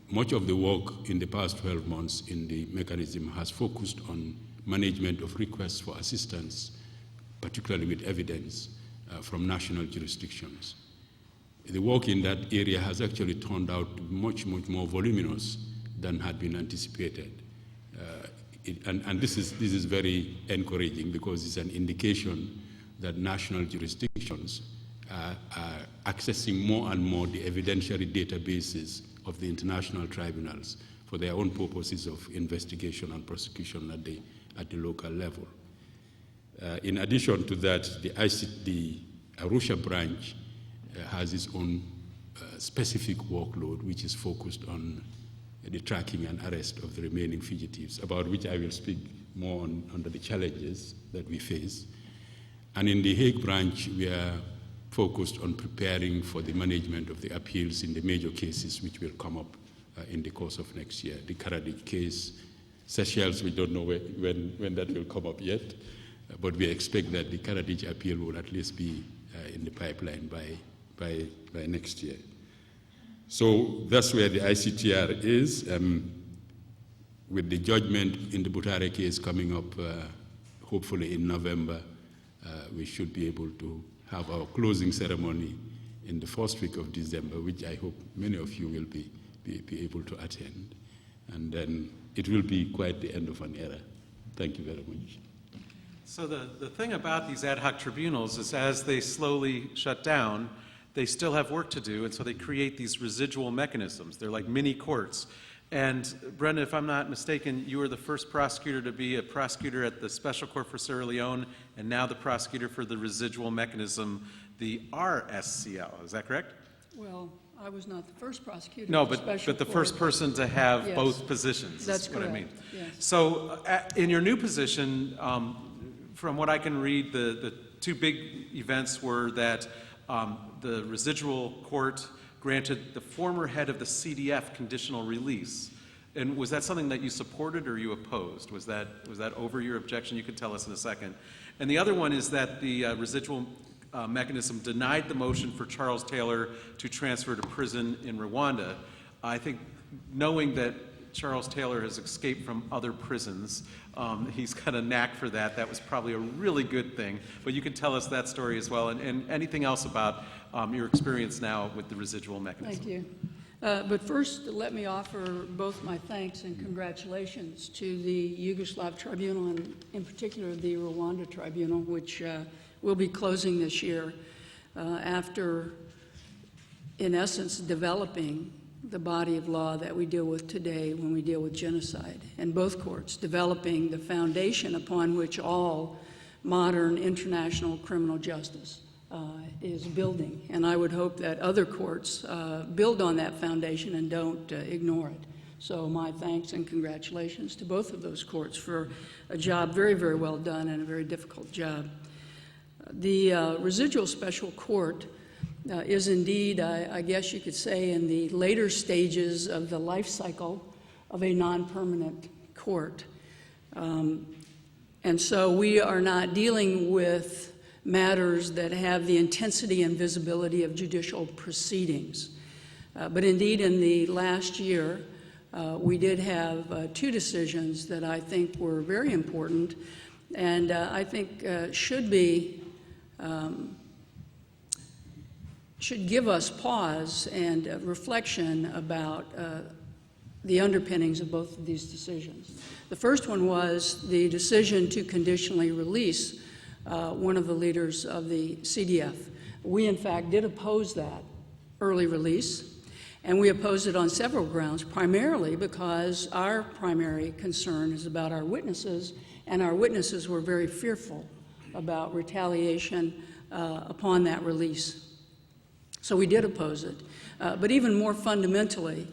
S7: Much of the work in the past 12 months in the mechanism has focused on management of requests for assistance, particularly with evidence from national jurisdictions. The work in that area has actually turned out much, much more voluminous than had been anticipated. And this is very encouraging because it's an indication that national jurisdictions are accessing more and more the evidentiary databases of the international tribunals for their own purposes of investigation and prosecution at the local level. In addition to that, the Arusha branch has its own specific workload, which is focused on the tracking and arrest of the remaining fugitives, about which I will speak more under the challenges that we face. And in the Hague branch, we are focused on preparing for the management of the appeals in the major cases which will come up in the course of next year. The Karadzic case, Seychelles, we don't know when that will come up yet, but we expect that the Karadzic appeal will at least be in the pipeline by next year. So that's where the ICTR is. With the judgment in the Butare case coming up, hopefully in November, we should be able to have our closing ceremony in the first week of December, which I hope many of you will be able to attend. And then it will be quite the end of an era. Thank you very much.
S2: So the thing about these ad hoc tribunals is as they slowly shut down, they still have work to do, and so they create these residual mechanisms. They're like mini courts. And Brenda, if I'm not mistaken, you were the first prosecutor to be a prosecutor at the Special Court for Sierra Leone, and now the prosecutor for the residual mechanism, the RSCL. Is that correct?
S8: Well, I was not the first prosecutor.
S2: No,
S8: of the
S2: but
S8: Special
S2: the
S8: Court.
S2: first person to have
S8: Yes.
S2: both positions.
S8: That's
S2: is what
S8: correct.
S2: I mean.
S8: Yes.
S2: So in your new position, from what I can read, the two big events were that the residual court granted the former head of the CDF conditional release. And was that something that you supported or you opposed? Was that over your objection? You could tell us in a second. And the other one is that the residual mechanism denied the motion for Charles Taylor to transfer to prison in Rwanda. I think knowing that Charles Taylor has escaped from other prisons, he's got a knack for that. That was probably a really good thing. But you can tell us that story as well, and anything else about your experience now with the residual mechanism.
S8: Thank you. But first, let me offer both my thanks and congratulations to the Yugoslav Tribunal, and in particular the Rwanda Tribunal, which will be closing this year after, in essence, developing the body of law that we deal with today when we deal with genocide. And both courts developing the foundation upon which all modern international criminal justice is building. And I would hope that other courts build on that foundation and don't ignore it. So my thanks and congratulations to both of those courts for a job very, very well done and a very difficult job. The residual special court is indeed, I guess you could say, in the later stages of the life cycle of a non-permanent court. And so we are not dealing with matters that have the intensity and visibility of judicial proceedings. But indeed, in the last year, we did have two decisions that I think were very important and I think should give us pause and reflection about the underpinnings of both of these decisions. The first one was the decision to conditionally release one of the leaders of the CDF. We, in fact, did oppose that early release, and we opposed it on several grounds, primarily because our primary concern is about our witnesses, and our witnesses were very fearful about retaliation upon that release. So we did oppose it. But even more fundamentally,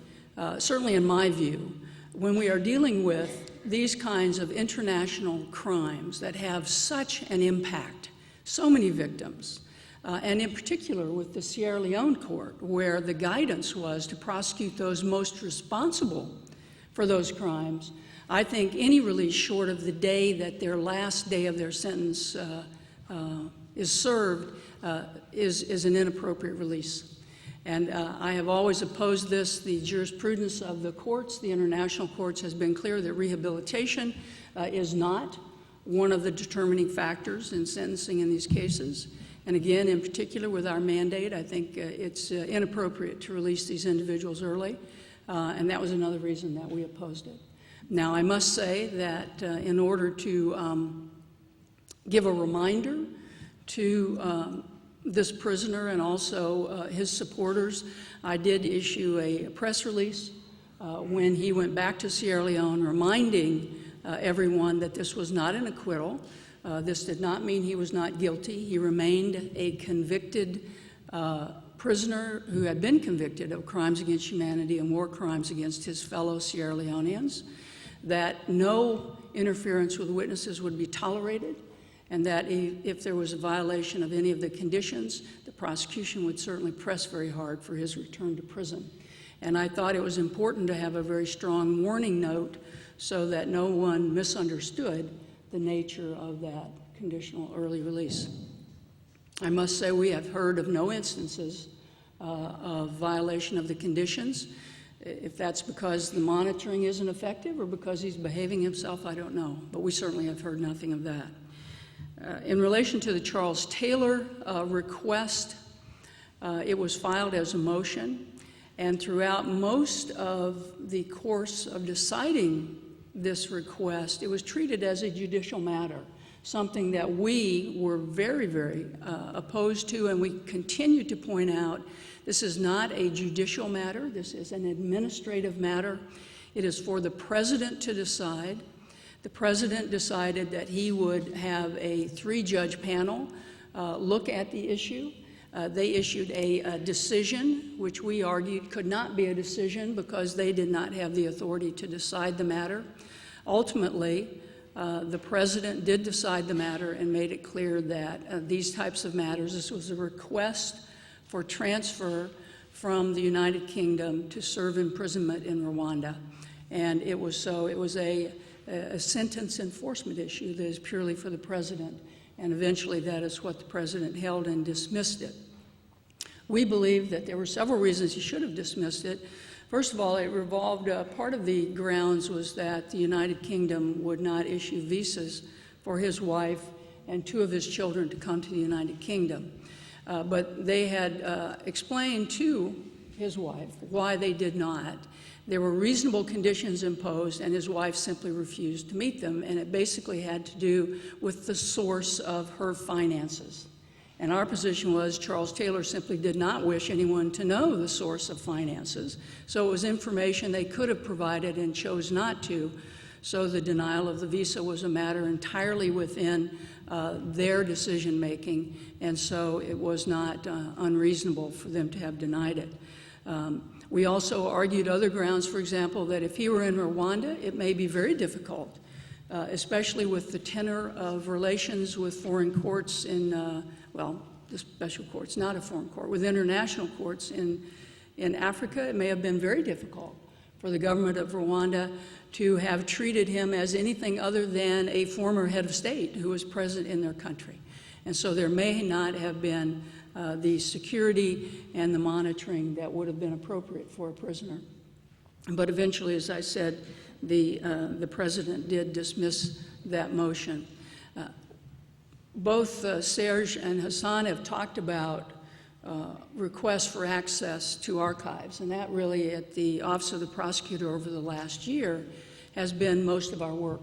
S8: certainly in my view, when we are dealing with these kinds of international crimes that have such an impact, so many victims, and in particular with the Sierra Leone court, where the guidance was to prosecute those most responsible for those crimes, I think any release short of the day that their last day of their sentence is served is an inappropriate release. And I have always opposed this. The jurisprudence of the courts, the international courts, has been clear that rehabilitation is not one of the determining factors in sentencing in these cases. And again, in particular with our mandate, I think it's inappropriate to release these individuals early, and that was another reason that we opposed it. Now, I must say that in order to give a reminder to this prisoner and also his supporters, I did issue a press release when he went back to Sierra Leone, reminding everyone that this was not an acquittal. This did not mean he was not guilty. He remained a convicted prisoner who had been convicted of crimes against humanity and war crimes against his fellow Sierra Leoneans, that no interference with witnesses would be tolerated, and that if there was a violation of any of the conditions, the prosecution would certainly press very hard for his return to prison. And I thought it was important to have a very strong warning note so that no one misunderstood the nature of that conditional early release. I must say we have heard of no instances of violation of the conditions. If that's because the monitoring isn't effective or because he's behaving himself, I don't know. But we certainly have heard nothing of that. In relation to the Charles Taylor request, it was filed as a motion, and throughout most of the course of deciding this request, it was treated as a judicial matter, something that we were very, very opposed to, and we continue to point out this is not a judicial matter, this is an administrative matter. It is for the president to decide. The president decided that he would have a 3-judge panel look at the issue. They issued a decision, which we argued could not be a decision because they did not have the authority to decide the matter. Ultimately, the president did decide the matter and made it clear that these types of matters, this was a request for transfer from the United Kingdom to serve imprisonment in Rwanda. And it was so, it was a sentence enforcement issue that is purely for the president. And eventually that is what the president held and dismissed it. We believe that there were several reasons he should have dismissed it. First of all, it revolved, part of the grounds was that the United Kingdom would not issue visas for his wife and 2 of his children to come to the United Kingdom. But they had explained to his wife why they did not. There were reasonable conditions imposed, and his wife simply refused to meet them, and it basically had to do with the source of her finances. And our position was Charles Taylor simply did not wish anyone to know the source of finances. So it was information they could have provided and chose not to. So the denial of the visa was a matter entirely within their decision-making, and so it was not unreasonable for them to have denied it. We also argued other grounds, for example, that if he were in Rwanda, it may be very difficult, especially with the tenor of relations with foreign courts in, well, the special courts, not a foreign court, with international courts in Africa. It may have been very difficult for the government of Rwanda to have treated him as anything other than a former head of state who was present in their country. And so there may not have been the security and the monitoring that would have been appropriate for a prisoner. But eventually, as I said, the president did dismiss that motion. Both Serge and Hassan have talked about requests for access to archives, and that really at the Office of the Prosecutor over the last year has been most of our work.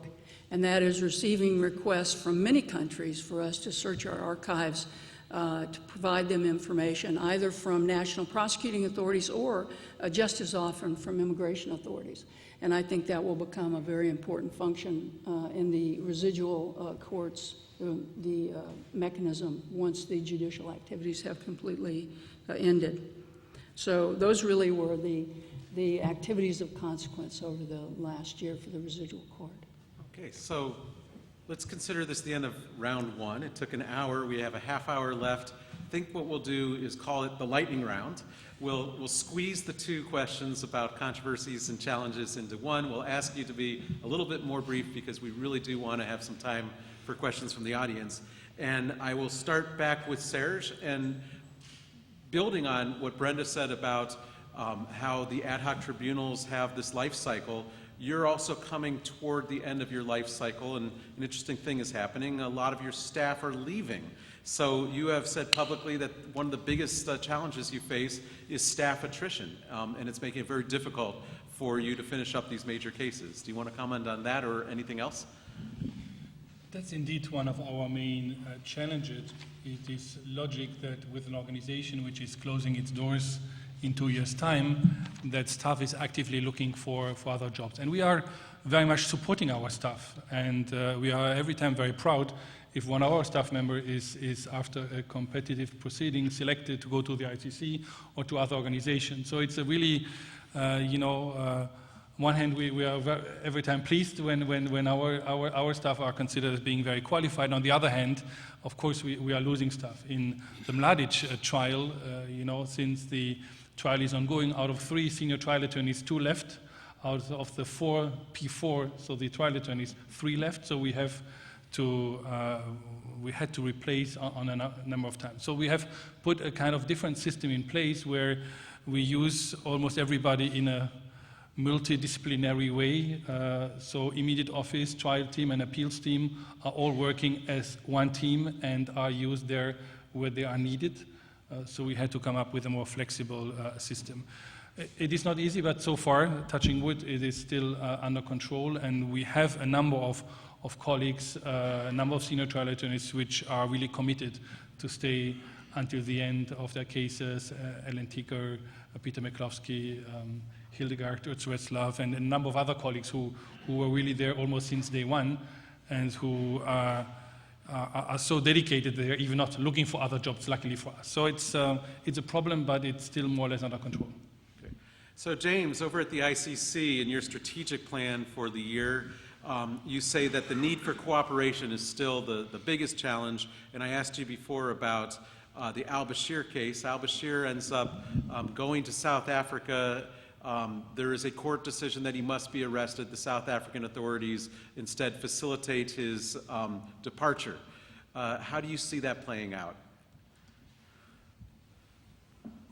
S8: and that is receiving requests from many countries for us to search our archives to provide them information, either from national prosecuting authorities or just as often from immigration authorities. And I think that will become a very important function in the residual courts, the mechanism, once the judicial activities have completely ended. So those really were the activities of consequence over the last year for the residual court.
S2: Okay, so let's consider this the end of round one. It took an hour. We have a half hour left. I think what we'll do is call it the lightning round. We'll squeeze the two questions about controversies and challenges into one. We'll ask you to be a little bit more brief because we really do want to have some time for questions from the audience. And I will start back with Serge, and building on what Brenda said about how the ad hoc tribunals have this life cycle. You're also coming toward the end of your life cycle, and an interesting thing is happening. A lot of your staff are leaving. So you have said publicly that one of the biggest challenges you face is staff attrition, and it's making it very difficult for you to finish up these major cases. Do you want to comment on that or anything else?
S3: That's indeed one of our main challenges. It is logic that with an organization which is closing its doors in 2 years' time, that staff is actively looking for other jobs. And we are very much supporting our staff. And we are every time very proud if one of our staff members is after a competitive proceeding selected to go to the ICC or to other organizations. So it's a really, one hand, we are every time pleased when our staff are considered as being very qualified. On the other hand, of course, we are losing staff. In the Mladic trial, since the trial is ongoing, out of 3 senior trial attorneys, 2 left. Out of the 4 P4, so the trial attorneys, 3 left. So we had to replace on a number of times. So we have put a kind of different system in place where we use almost everybody in a multidisciplinary way. So immediate office, trial team, and appeals team are all working as one team and are used there where they are needed. So we had to come up with a more flexible system. It is not easy, but so far, touching wood, it is still under control, and we have a number of colleagues, a number of senior trial attorneys which are really committed to stay until the end of their cases, Ellen Ticker, Peter McCloskey, Hildegard Urzwetzlaw, and a number of other colleagues who were really there almost since day one, and who are so dedicated they're even not looking for other jobs, luckily for us. So it's a problem, but it's still more or less under control.
S2: Okay. So James, over at the ICC, in your strategic plan for the year, you say that the need for cooperation is still the biggest challenge, and I asked you before about the AlBashir case. AlBashir ends up going to South Africa. There is a court decision that he must be arrested. The South African authorities instead facilitate his departure. How do you see that playing out?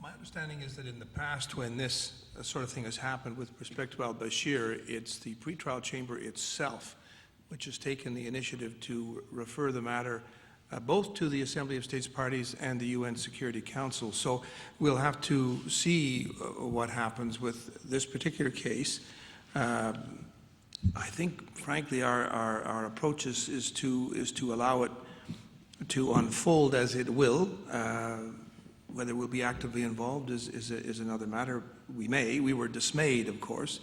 S4: My understanding is that in the past, when this sort of thing has happened with respect to AlBashir, it's the pretrial chamber itself which has taken the initiative to refer the matter both to the Assembly of States Parties and the UN Security Council. So we'll have to see what happens with this particular case. I think, frankly, our approach is to allow it to unfold as it will. Whether we'll be actively involved is another matter. We were dismayed, of course.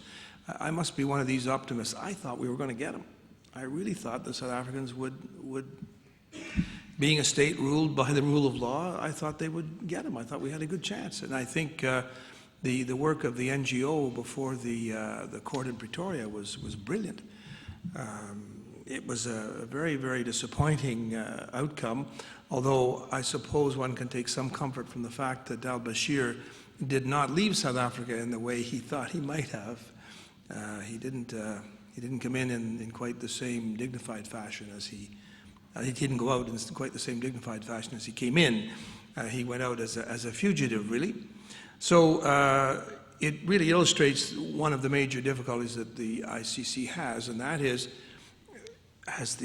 S4: I must be one of these optimists. I thought we were going to get him. I really thought the South Africans would, being a state ruled by the rule of law, I thought they would get him. I thought we had a good chance. And I think the work of the NGO before the court in Pretoria was brilliant. It was a very, very disappointing outcome, although I suppose one can take some comfort from the fact that AlBashir did not leave South Africa in the way he thought he might have. He didn't come in quite the same dignified fashion as he didn't go out in quite the same dignified fashion as he came in. He went out as a fugitive, really. So it really illustrates one of the major difficulties that the ICC has, and that is, as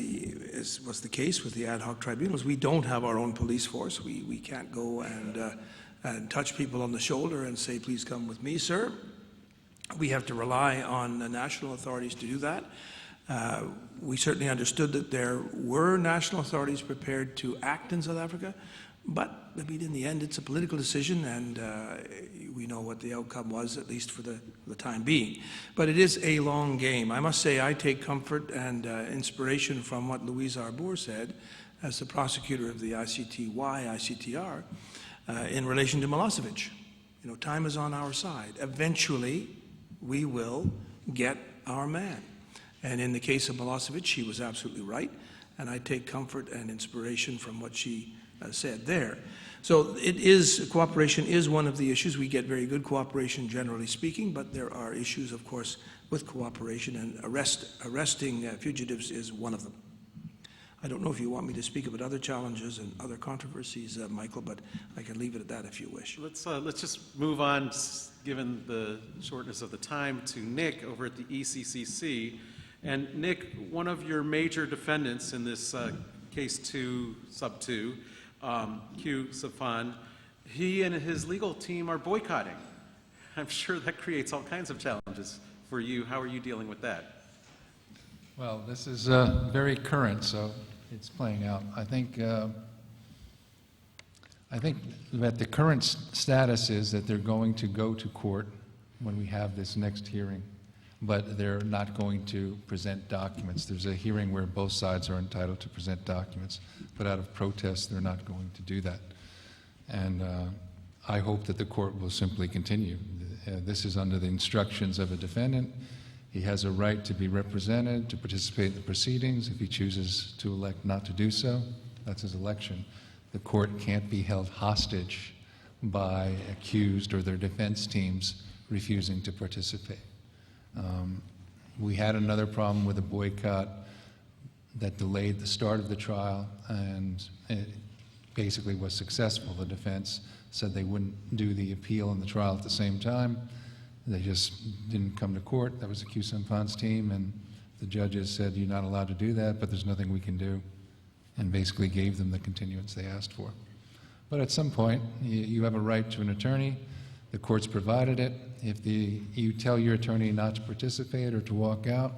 S4: was the case with the ad hoc tribunals, we don't have our own police force. We can't go and touch people on the shoulder and say, please come with me, sir. We have to rely on the national authorities to do that. We certainly understood that there were national authorities prepared to act in South Africa, but I mean, in the end, it's a political decision, and we know what the outcome was, at least for the time being. But it is a long game. I must say I take comfort and inspiration from what Louise Arbour said as the prosecutor of the ICTR in relation to Milosevic. You know, time is on our side. Eventually, we will get our man. And in the case of Milosevic, she was absolutely right, and I take comfort and inspiration from what she said there. So cooperation is one of the issues. We get very good cooperation, generally speaking, but there are issues, of course, with cooperation, and arresting fugitives is one of them. I don't know if you want me to speak about other challenges and other controversies, Michael, but I can leave it at that if you wish.
S2: Let's just move on, given the shortness of the time, to Nick over at the ECCC. And Nick, one of your major defendants in this case 2, sub 2, Q Safan, he and his legal team are boycotting. I'm sure that creates all kinds of challenges for you. How are you dealing with that?
S5: Well, this is very current, so it's playing out. I think that the current status is that they're going to go to court when we have this next hearing, but they're not going to present documents. There's a hearing where both sides are entitled to present documents, but out of protest, they're not going to do that. And I hope that the court will simply continue. This is under the instructions of a defendant. He has a right to be represented, to participate in the proceedings. If he chooses to elect not to do so, that's his election. The court can't be held hostage by accused or their defense teams refusing to participate. We had another problem with a boycott that delayed the start of the trial, and it basically was successful. The defense said they wouldn't do the appeal and the trial at the same time. They just didn't come to court. That was the Q Sampan's team, and the judges said, you're not allowed to do that, but there's nothing we can do, and basically gave them the continuance they asked for. But at some point, you have a right to an attorney. The court's provided it. If you tell your attorney not to participate or to walk out,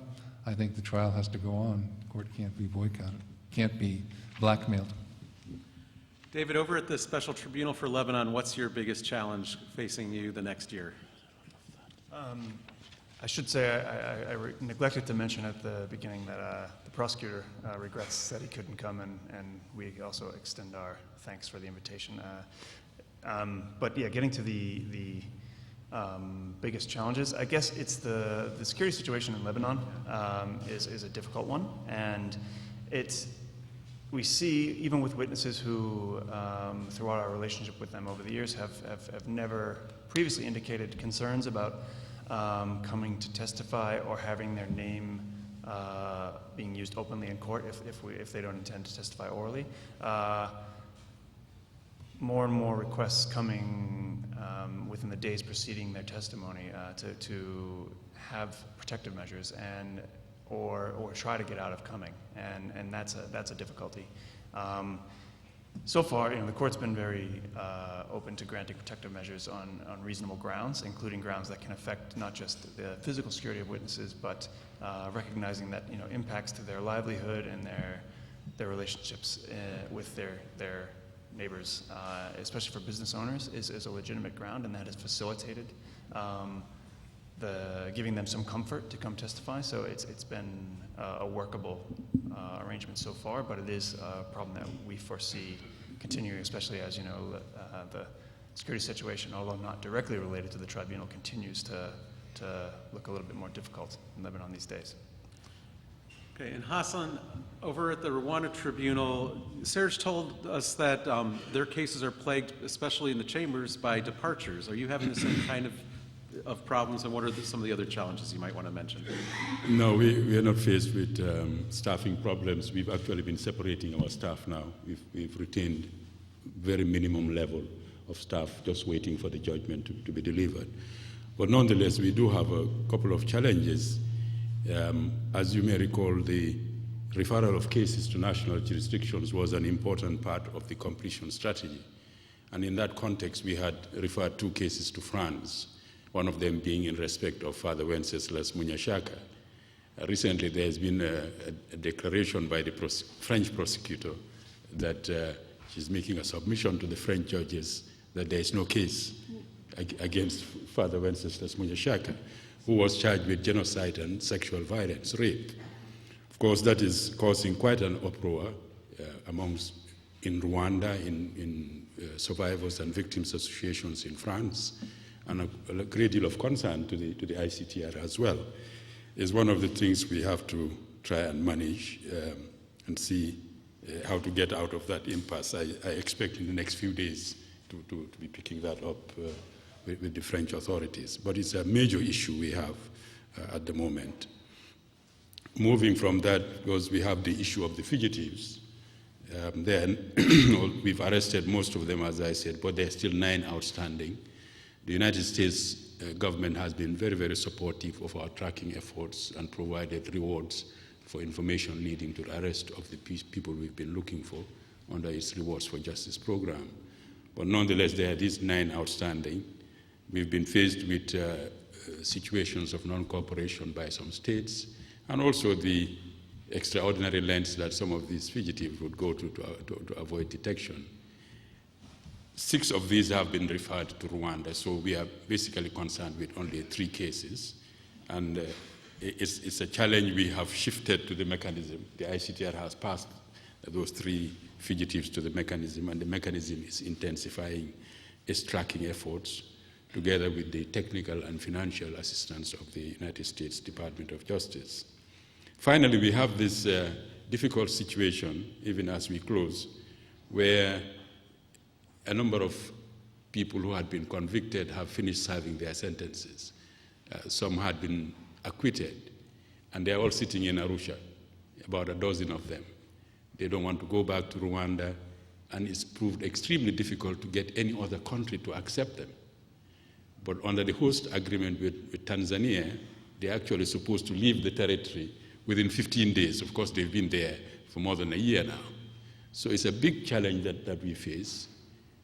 S5: I think the trial has to go on. The court can't be boycotted, can't be blackmailed.
S2: David, over at the Special Tribunal for Lebanon, what's your biggest challenge facing you the next year?
S6: I should say I neglected to mention at the beginning that the prosecutor regrets that he couldn't come, and we also extend our thanks for the invitation. But yeah, getting to the biggest challenges, I guess it's the security situation in Lebanon is a difficult one, and we see, even with witnesses who, throughout our relationship with them over the years, have never previously indicated concerns about coming to testify or having their name being used openly in court if they don't intend to testify orally. More and more requests coming within the days preceding their testimony to have protective measures or try to get out of coming, and that's a difficulty. So far, the court's been very open to granting protective measures on reasonable grounds, including grounds that can affect not just the physical security of witnesses, but recognizing that impacts to their livelihood and their relationships with their neighbors, especially for business owners, is a legitimate ground, and that has facilitated giving them some comfort to come testify. So it's been a workable arrangement so far, but it is a problem that we foresee continuing, especially as the security situation, although not directly related to the tribunal, continues to look a little bit more difficult in Lebanon these days.
S2: Okay, and Hassan, over at the Rwanda Tribunal, Serge told us that their cases are plagued, especially in the chambers, by departures. Are you having the same kind of problems, and what are some of the other challenges you might want to mention?
S7: No, we are not faced with staffing problems. We've actually been separating our staff now. We've retained very minimum level of staff just waiting for the judgment to be delivered. But nonetheless, we do have a couple of challenges. As you may recall, the referral of cases to national jurisdictions was an important part of the completion strategy. And in that context, we had referred 2 cases to France, one of them being in respect of Father Wenceslas Munyashaka. Recently, there has been a declaration by the French prosecutor that she's making a submission to the French judges that there is no case against Father Wenceslas Munyashaka, who was charged with genocide and sexual violence, rape. Of course, that is causing quite an uproar in Rwanda, in survivors and victims associations in France, and a great deal of concern to the ICTR as well. Is one of the things we have to try and manage and see how to get out of that impasse. I expect in the next few days to be picking that up with the French authorities. But it's a major issue we have at the moment. Moving from that, because we have the issue of the fugitives, then we've arrested most of them, as I said, but there are still 9 outstanding. The United States government has been very, very supportive of our tracking efforts and provided rewards for information leading to the arrest of the people we've been looking for under its Rewards for Justice program. But nonetheless, there are these 9 outstanding. We've been faced with situations of non-cooperation by some states, and also the extraordinary lengths that some of these fugitives would go to avoid detection. 6 of these have been referred to Rwanda, so we are basically concerned with only 3 cases. And it's a challenge we have shifted to the mechanism. The ICTR has passed those 3 fugitives to the mechanism, and the mechanism is intensifying its tracking efforts together with the technical and financial assistance of the United States Department of Justice. Finally, we have this difficult situation, even as we close, where a number of people who had been convicted have finished serving their sentences. Some had been acquitted, and they're all sitting in Arusha, about a dozen of them. They don't want to go back to Rwanda, and it's proved extremely difficult to get any other country to accept them. But under the host agreement with Tanzania, they're actually supposed to leave the territory within 15 days. Of course, they've been there for more than a year now. So it's a big challenge that we face.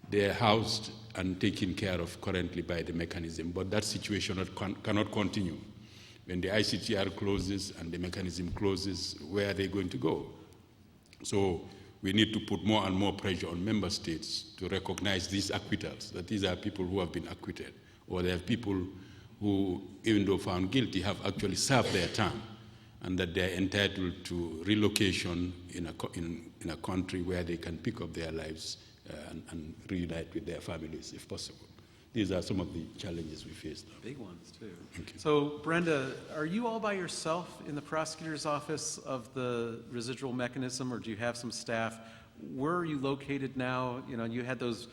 S7: They're housed and taken care of currently by the mechanism, but that situation cannot continue. When the ICTR closes and the mechanism closes, where are they going to go? So we need to put more and more pressure on member states to recognize these acquittals, that these are people who have been acquitted, or they are people who, even though found guilty, have actually served their term, and that they're entitled to relocation in a country where they can pick up their lives and reunite with their families, if possible. These are some of the challenges we face now.
S2: Big ones, too. So, Brenda, are you all by yourself in the prosecutor's office of the residual mechanism, or do you have some staff? Where are you located now? You know, you had those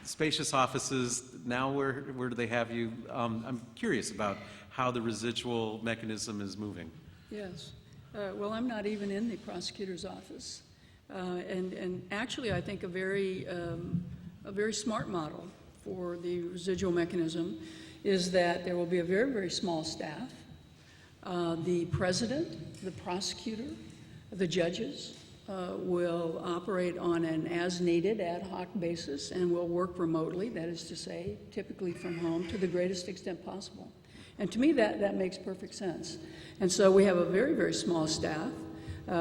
S2: spacious offices. Now, where do they have you? I'm curious about how the residual mechanism is moving.
S8: Yes. Well, I'm not even in the prosecutor's office. And actually, I think a very smart model for the residual mechanism is that there will be a very, very small staff. The president, the prosecutor, the judges will operate on an as-needed ad hoc basis and will work remotely, that is to say, typically from home to the greatest extent possible. And to me, that makes perfect sense. And so we have a very, very small staff.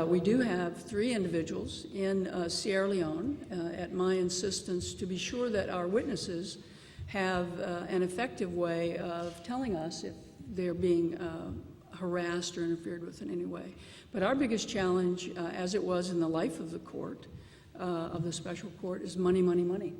S8: We do have 3 individuals in Sierra Leone at my insistence to be sure that our witnesses have an effective way of telling us if they're being harassed or interfered with in any way. But our biggest challenge, as it was in the life of the court, of the special court, is money, money, money.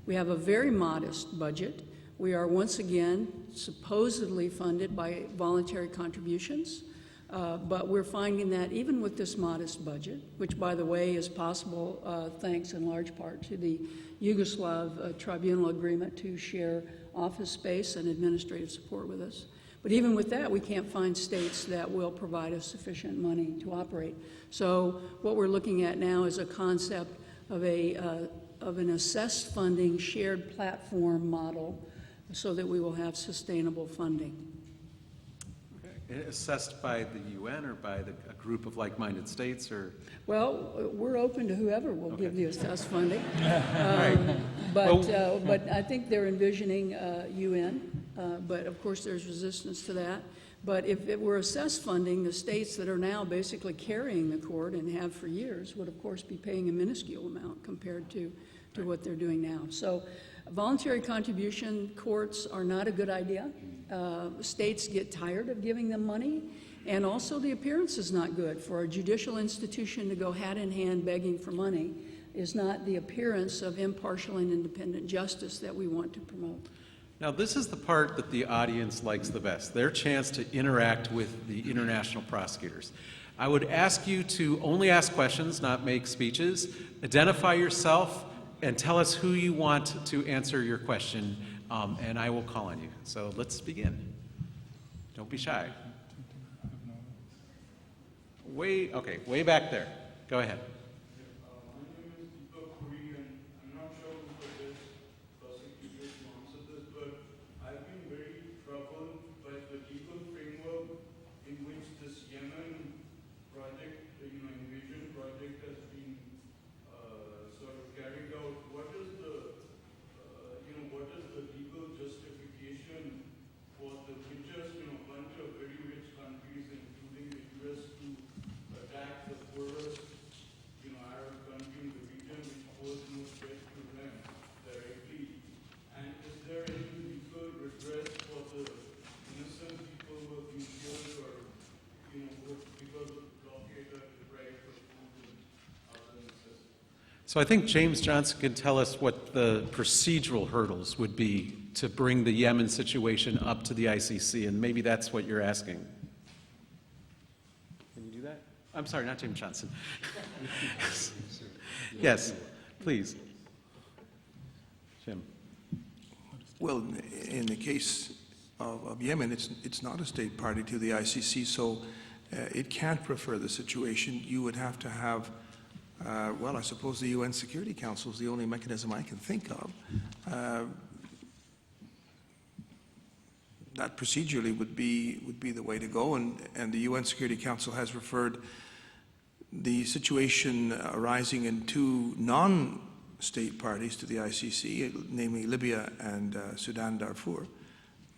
S8: We have a very modest budget. We are once again supposedly funded by voluntary contributions. But we're finding that even with this modest budget, which, by the way, is possible thanks in large part to the Yugoslav tribunal agreement to share office space and administrative support with us. But even with that, we can't find states that will provide us sufficient money to operate. So what we're looking at now is a concept of an assessed funding shared platform model so that we will have sustainable funding.
S2: Assessed by the UN or by a group of like-minded states, or?
S8: Well, we're open to whoever will give the assessed funding. But I think they're envisioning UN, but of course there's resistance to that. But if it were assessed funding, the states that are now basically carrying the court and have for years would, of course, be paying a minuscule amount compared to what they're doing now. So voluntary contribution courts are not a good idea. States get tired of giving them money, and also the appearance is not good. For a judicial institution to go hat in hand begging for money is not the appearance of impartial and independent justice that we want to promote.
S2: Now, this is the part that the audience likes the best, their chance to interact with the international prosecutors. I would ask you to only ask questions, not make speeches. Identify yourself and tell us who you want to answer your question, and I will call on you. So let's begin. Don't be shy. Way back there. Go ahead. So I think James Johnson can tell us what the procedural hurdles would be to bring the Yemen situation up to the ICC, and maybe that's what you're asking. Can you do that? I'm sorry, not James Johnson. Yes, please. Jim.
S4: Well, in the case of Yemen, it's not a state party to the ICC, so it can't refer the situation. You would have to have well, I suppose the UN Security Council is the only mechanism I can think of. That procedurally would be the way to go, and the UN Security Council has referred the situation arising in two non-state parties to the ICC, namely Libya and Sudan Darfur.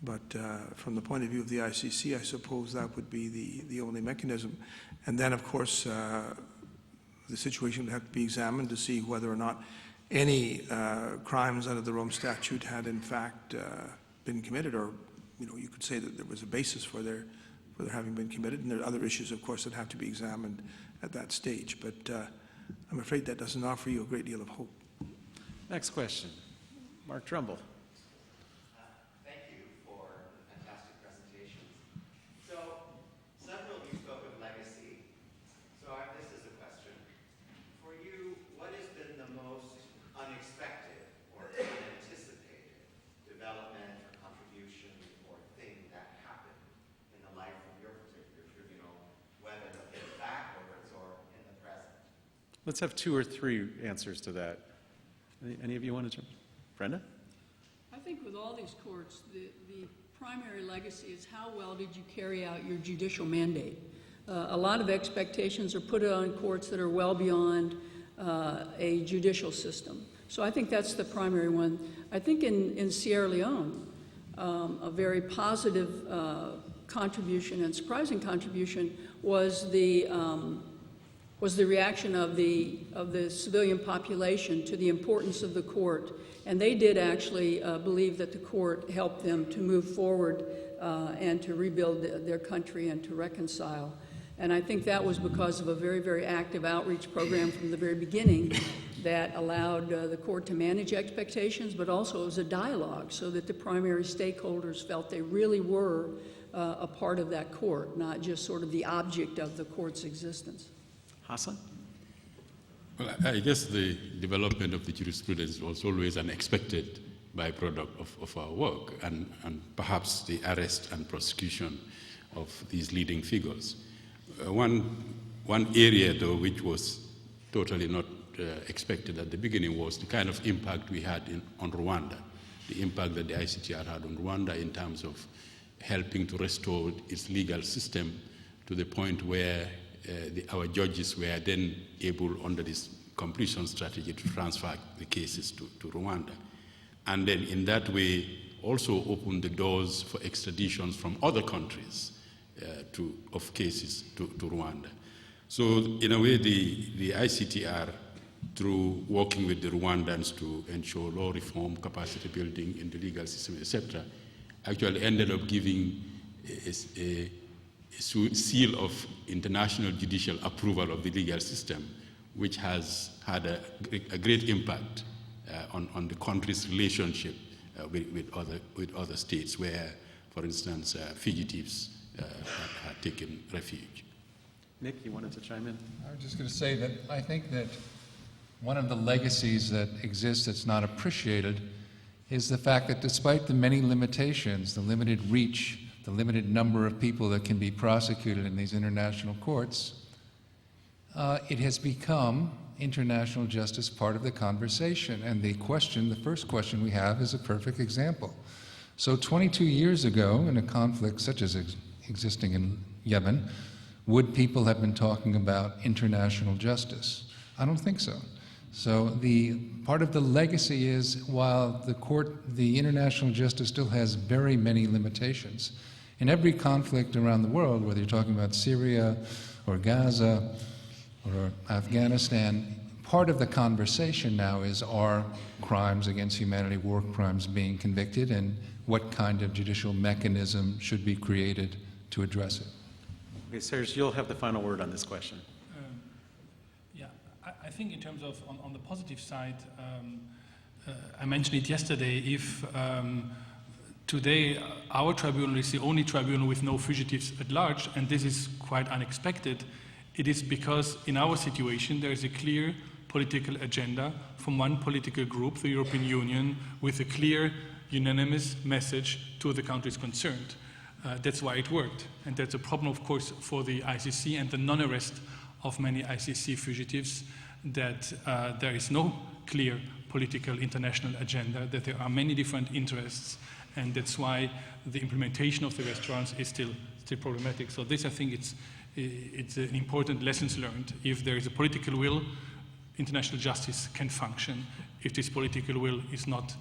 S4: But from the point of view of the ICC, I suppose that would be the only mechanism. And then, of course, the situation would have to be examined to see whether or not any crimes under the Rome Statute had in fact been committed, or you could say that there was a basis for their having been committed, and there are other issues, of course, that have to be examined at that stage. But I'm afraid that doesn't offer you a great deal of hope.
S2: Next question, Mark Trumbull.
S9: Thank you for the fantastic presentations. So several of you spoke of legacy. So this is a question. For you, what has been the most unexpected or unanticipated development or contribution or thing that happened in the life of your particular tribunal, whether looking backwards or in the present?
S2: Let's have 2 or 3 answers to that. Any of you want to jump? Brenda?
S8: I think with all these courts, the primary legacy is how well did you carry out your judicial mandate. A lot of expectations are put on courts that are well beyond a judicial system. So I think that's the primary one. I think in Sierra Leone, a very positive contribution and surprising contribution was the reaction of the civilian population to the importance of the court. And they did actually believe that the court helped them to move forward and to rebuild their country and to reconcile. And I think that was because of a very, very active outreach program from the very beginning that allowed the court to manage expectations, but also it was a dialogue so that the primary stakeholders felt they really were a part of that court, not just sort of the object of the court's existence.
S2: Hassan?
S7: Well, I guess the development of the jurisprudence was always an expected byproduct of our work, and perhaps the arrest and prosecution of these leading figures. One area, though, which was totally not expected at the beginning was the kind of impact we had on Rwanda, the impact that the ICTR had on Rwanda in terms of helping to restore its legal system to the point where our judges were then able, under this completion strategy, to transfer the cases to Rwanda. And then in that way, also opened the doors for extraditions from other countries of cases to Rwanda. So in a way, the ICTR, through working with the Rwandans to ensure law reform, capacity building in the legal system, etc., actually ended up giving a seal of international judicial approval of the legal system, which has had a great impact on the country's relationship with other states where, for instance, fugitives had taken refuge.
S2: Nick, you wanted to chime in?
S5: I was just going to say that I think that one of the legacies that exists that's not appreciated is the fact that despite the many limitations, the limited reach, the limited number of people that can be prosecuted in these international courts, it has become international justice part of the conversation. And the first question we have is a perfect example. So 22 years ago, in a conflict such as existing in Yemen, would people have been talking about international justice? I don't think so. So part of the legacy is, while the international justice still has very many limitations, in every conflict around the world, whether you're talking about Syria or Gaza or Afghanistan, part of the conversation now is, are crimes against humanity, war crimes, being convicted, and what kind of judicial mechanism should be created to address it?
S2: Okay, Serge, you'll have the final word on this question.
S3: I think in terms of, on the positive side, I mentioned it yesterday, if today our tribunal is the only tribunal with no fugitives at large, and this is quite unexpected, it is because in our situation there is a clear political agenda from one political group, the European Union, with a clear, unanimous message to the countries concerned. That's why it worked. And that's a problem, of course, for the ICC and the non-arrest of many ICC fugitives, that there is no clear political international agenda, that there are many different interests, and that's why the implementation of the restaurants is still problematic. So this, I think, it's an important lessons learned. If there is a political will, international justice can function. If this political will is not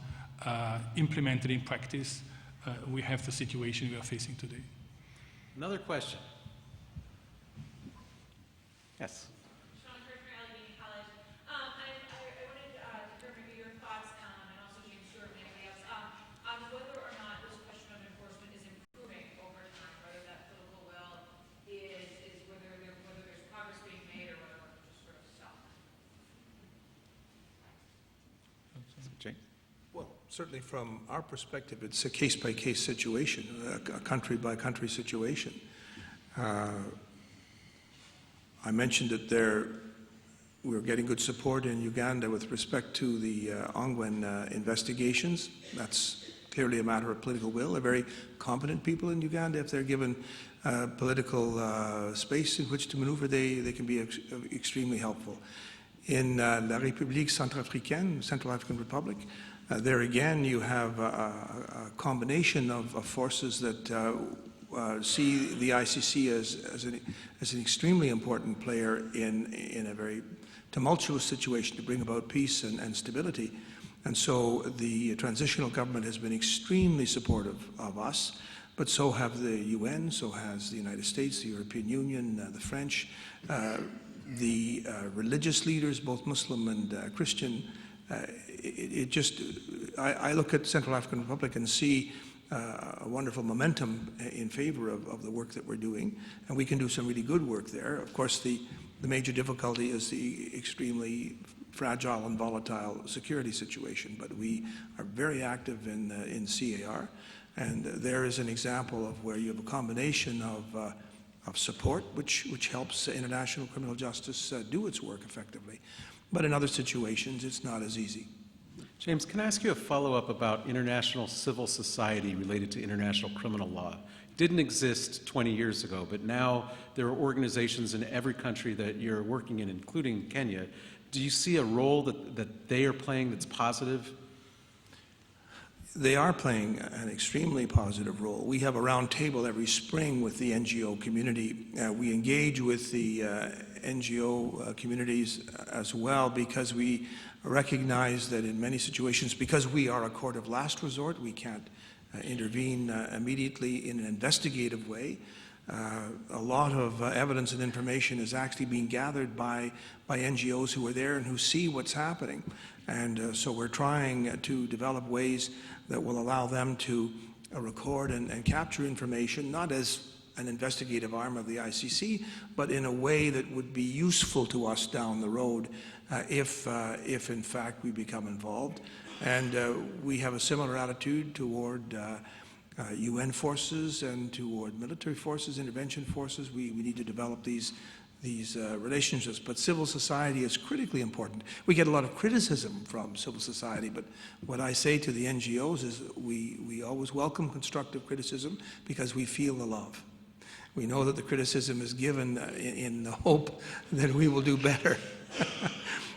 S3: implemented in practice, we have the situation we are facing today.
S2: Another question. Yes.
S4: Certainly from our perspective, it's a case-by-case situation, a country-by-country situation. I mentioned that we're getting good support in Uganda with respect to the Ongwen investigations. That's clearly a matter of political will. They're very competent people in Uganda. If they're given political space in which to maneuver, they can be extremely helpful. In La République Centrafricaine, Central African Republic, there again, you have a combination of forces that see the ICC as an extremely important player in a very tumultuous situation to bring about peace and stability. And so the transitional government has been extremely supportive of us, but so have the UN, so has the United States, the European Union, the French, the religious leaders, both Muslim and Christian. I look at Central African Republic and see a wonderful momentum in favor of the work that we're doing, and we can do some really good work there. Of course, the major difficulty is the extremely fragile and volatile security situation, but we are very active in CAR, and there is an example of where you have a combination of support, which helps international criminal justice do its work effectively. But in other situations, it's not as easy.
S2: James, can I ask you a follow-up about international civil society related to international criminal law? It didn't exist 20 years ago, but now there are organizations in every country that you're working in, including Kenya. Do you see a role that they are playing that's positive?
S4: They are playing an extremely positive role. We have a round table every spring with the NGO community. We engage with the NGO communities as well, because we recognize that in many situations, because we are a court of last resort, we can't intervene immediately in an investigative way. A lot of evidence and information is actually being gathered by NGOs who are there and who see what's happening. And so we're trying to develop ways that will allow them to record and capture information, not as an investigative arm of the ICC, but in a way that would be useful to us down the road if in fact we become involved. And we have a similar attitude toward UN forces and toward military forces, intervention forces. We need to develop these relationships, but civil society is critically important. We get a lot of criticism from civil society, but what I say to the NGOs is we always welcome constructive criticism because we feel the love. We know that the criticism is given in the hope that we will do better.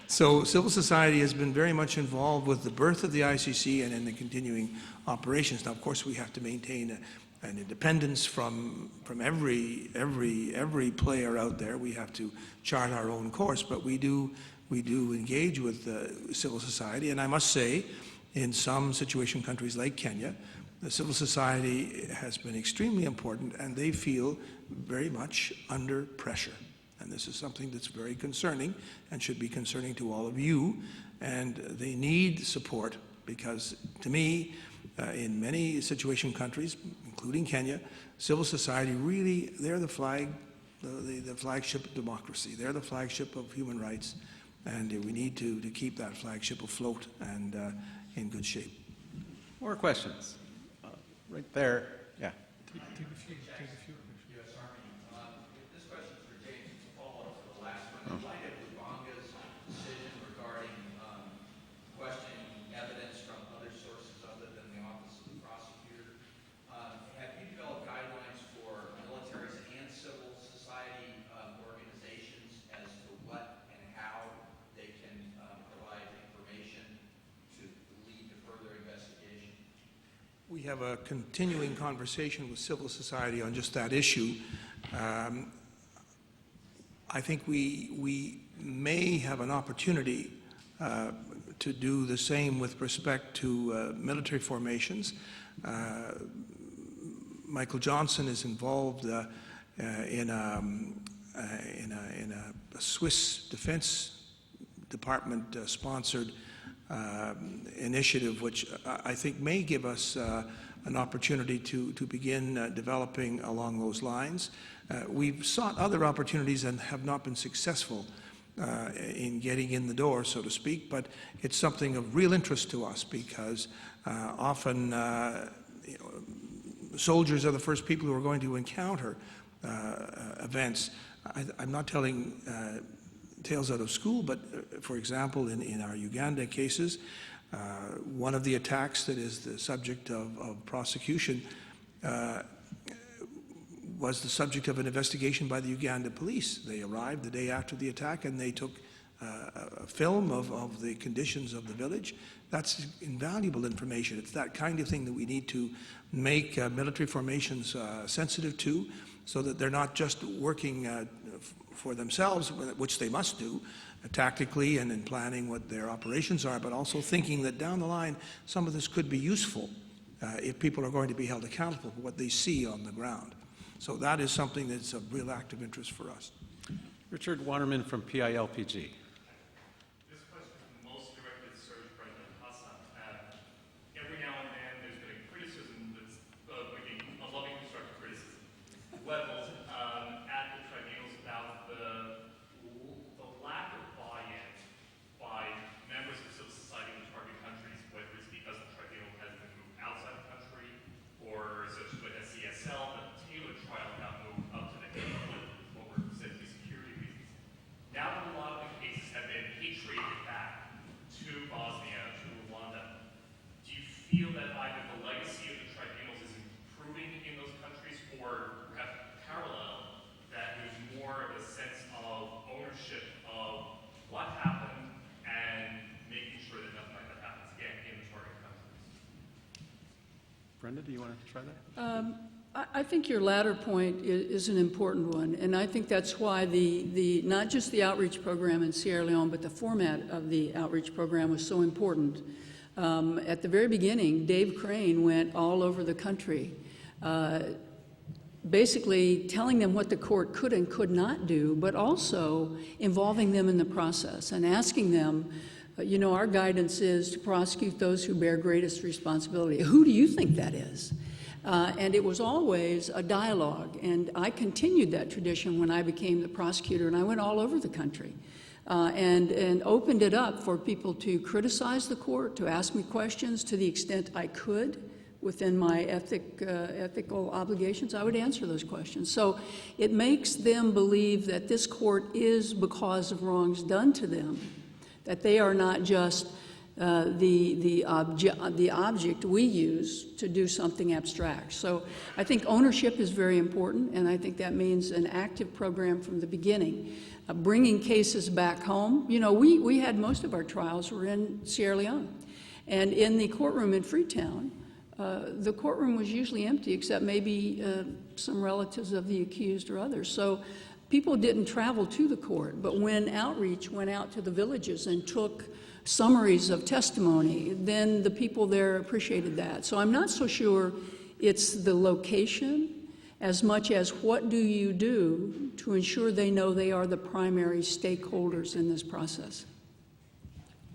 S4: So civil society has been very much involved with the birth of the ICC and in the continuing operations. Now, of course, we have to maintain an independence from every player out there. We have to chart our own course, but we do engage with civil society. And I must say, in some situation countries like Kenya, the civil society has been extremely important, and they feel very much under pressure. And this is something that's very concerning and should be concerning to all of you. And they need support because, to me, in many situation countries, including Kenya, civil society really, they're the flagship of democracy. They're the flagship of human rights. And we need to keep that flagship afloat and in good shape.
S2: More questions? Right there. Yeah.
S10: This question is for James. It's a follow-up to the last one. In light of Lubanga's decision regarding questioning evidence from other sources other than the Office of the Prosecutor, have you developed guidelines for militaries and civil society organizations as to what and how they can provide information to lead to further investigation?
S4: We have a continuing conversation with civil society on just that issue. I think we may have an opportunity to do the same with respect to military formations. Michael Johnson is involved in a Swiss Defense Department sponsored initiative, which I think may give us an opportunity to begin developing along those lines. We've sought other opportunities and have not been successful in getting in the door, so to speak, but it's something of real interest to us because often soldiers are the first people who are going to encounter events. I'm not telling tales out of school, but for example, in our Uganda cases, one of the attacks that is the subject of prosecution was the subject of an investigation by the Uganda police. They arrived the day after the attack and they took a film of the conditions of the village. That's invaluable information. It's that kind of thing that we need to make military formations sensitive to, so that they're not just working for themselves, which they must do tactically and in planning what their operations are, but also thinking that down the line some of this could be useful if people are going to be held accountable for what they see on the ground. So that is something that's of real active interest for us.
S2: Richard Waterman from PILPG.
S11: This question is most directed to Surge President Hassan. Every now and then there's been a criticism that's a loving constructive criticism leveled at the tribunals about the lack of buy-in by members of civil society in target countries, whether it's because the tribunal has been moved outside the country or such with SCSL, the Taylor trial got moved up to the Hague for what were said to be security reasons. Now that a lot of the cases have been repatriated back to Bosnia, to Rwanda, do you feel that either the legacy of the tribunals is improving in those countries, or perhaps parallel, that there's more of a sense of ownership of what happened and making sure that nothing like that happens again in the target countries?
S2: Brenda, do you want to try that?
S8: I think your latter point is an important one, and I think that's why the not just the outreach program in Sierra Leone, but the format of the outreach program was so important. At the very beginning, Dave Crane went all over the country basically telling them what the court could and could not do, but also involving them in the process and asking them, you know, our guidance is to prosecute those who bear greatest responsibility. Who do you think that is? And it was always a dialogue, and I continued that tradition when I became the prosecutor, and I went all over the country and opened it up for people to criticize the court, to ask me questions to the extent I could within my ethical obligations. I would answer those questions. So it makes them believe that this court is because of wrongs done to them, that they are not just the object we use to do something abstract. So I think ownership is very important, and I think that means an active program from the beginning. Bringing cases back home. You know, we had most of our trials were in Sierra Leone. And in the courtroom in Freetown, the courtroom was usually empty except maybe some relatives of the accused or others. So people didn't travel to the court, but when outreach went out to the villages and took summaries of testimony, then the people there appreciated that. So I'm not so sure it's the location as much as what do you do to ensure they know they are the primary stakeholders in this process.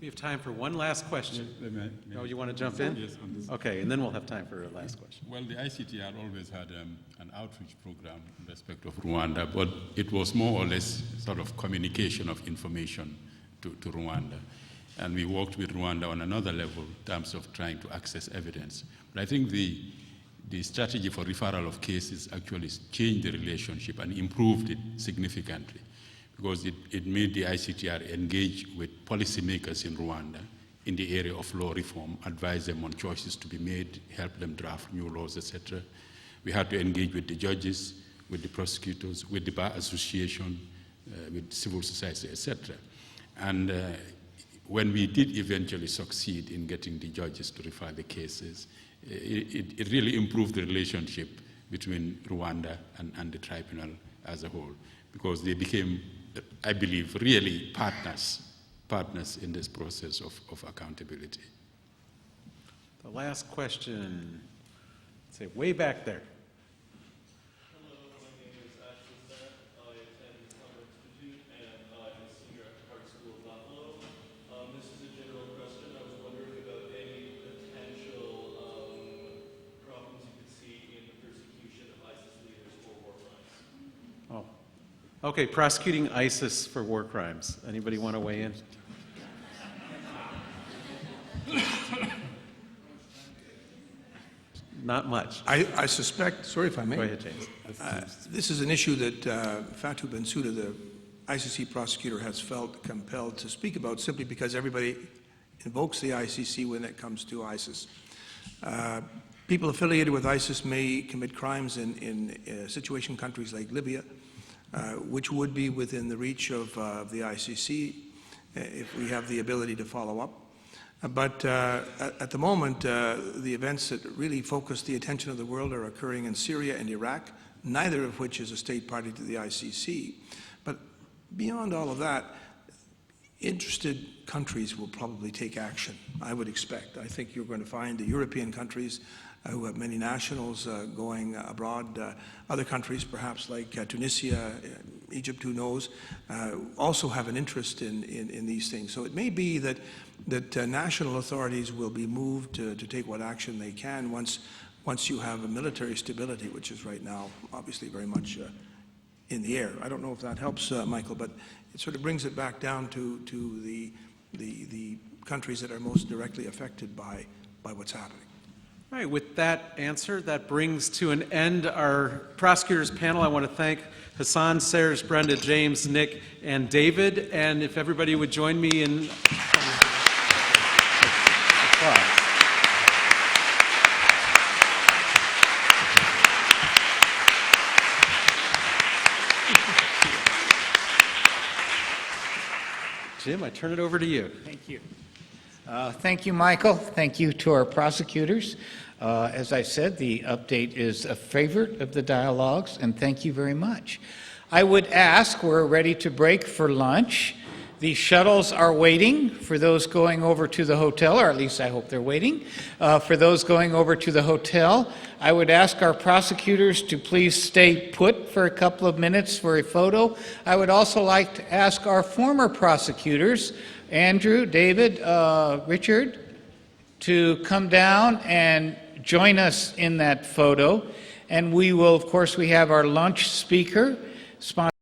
S2: We have time for one last question. Oh, you want to jump in?
S7: Yes, on this.
S2: Okay, and then we'll have time for a last question.
S7: Well, the ICTR always had an outreach program in respect of Rwanda, but it was more or less sort of communication of information to Rwanda. And we worked with Rwanda on another level in terms of trying to access evidence. But I think the strategy for referral of cases actually changed the relationship and improved it significantly, because it made the ICTR engage with policymakers in Rwanda in the area of law reform, advise them on choices to be made, help them draft new laws, etc. We had to engage with the judges, with the prosecutors, with the Bar Association, with civil society, etc. And when we did eventually succeed in getting the judges to refer the cases, it really improved the relationship between Rwanda and the tribunal as a whole, because they became, I believe, really partners in this process of accountability.
S2: The last question, say way back there.
S12: Hello, my name is Ashton. I attend Summer Institute, and I'm a senior at the Hart School of Buffalo. This is a general question. I was wondering about any potential problems you could see in the persecution of ISIS leaders for war crimes.
S2: Oh. Okay, prosecuting ISIS for war crimes. Anybody want to weigh in? Not much.
S4: I suspect, sorry if I may.
S2: Go ahead, James.
S4: This is an issue that Fatou Bensouda, the ICC prosecutor, has felt compelled to speak about simply because everybody invokes the ICC when it comes to ISIS. People affiliated with ISIS may commit crimes in situation countries like Libya, which would be within the reach of the ICC if we have the ability to follow up. But at the moment, the events that really focus the attention of the world are occurring in Syria and Iraq, neither of which is a state party to the ICC. But beyond all of that, interested countries will probably take action, I would expect. I think you're going to find the European countries who have many nationals going abroad. Other countries, perhaps like Tunisia, Egypt, who knows, also have an interest in these things. So it may be that national authorities will be moved to take what action they can once you have a military stability, which is right now obviously very much in the air. I don't know if that helps, Michael, but it sort of brings it back down to the countries that are most directly affected by what's happening.
S2: All right, with that answer, that brings to an end our prosecutors panel. I want to thank Hassan, Serge, Brenda, James, Nick, and David. And if everybody would join me in applause. Jim, I turn it over to you.
S1: Thank you. Thank you, Michael. Thank you to our prosecutors. As I said, the update is a favorite of the dialogues, and thank you very much. I would ask, we're ready to break for lunch. The shuttles are waiting for those going over to the hotel, or at least I hope they're waiting. For those going over to the hotel, I would ask our prosecutors to please stay put for a couple of minutes for a photo. I would also like to ask our former prosecutors, Andrew, David, Richard, to come down and join us in that photo. And we will, of course, we have our lunch speaker, sponsored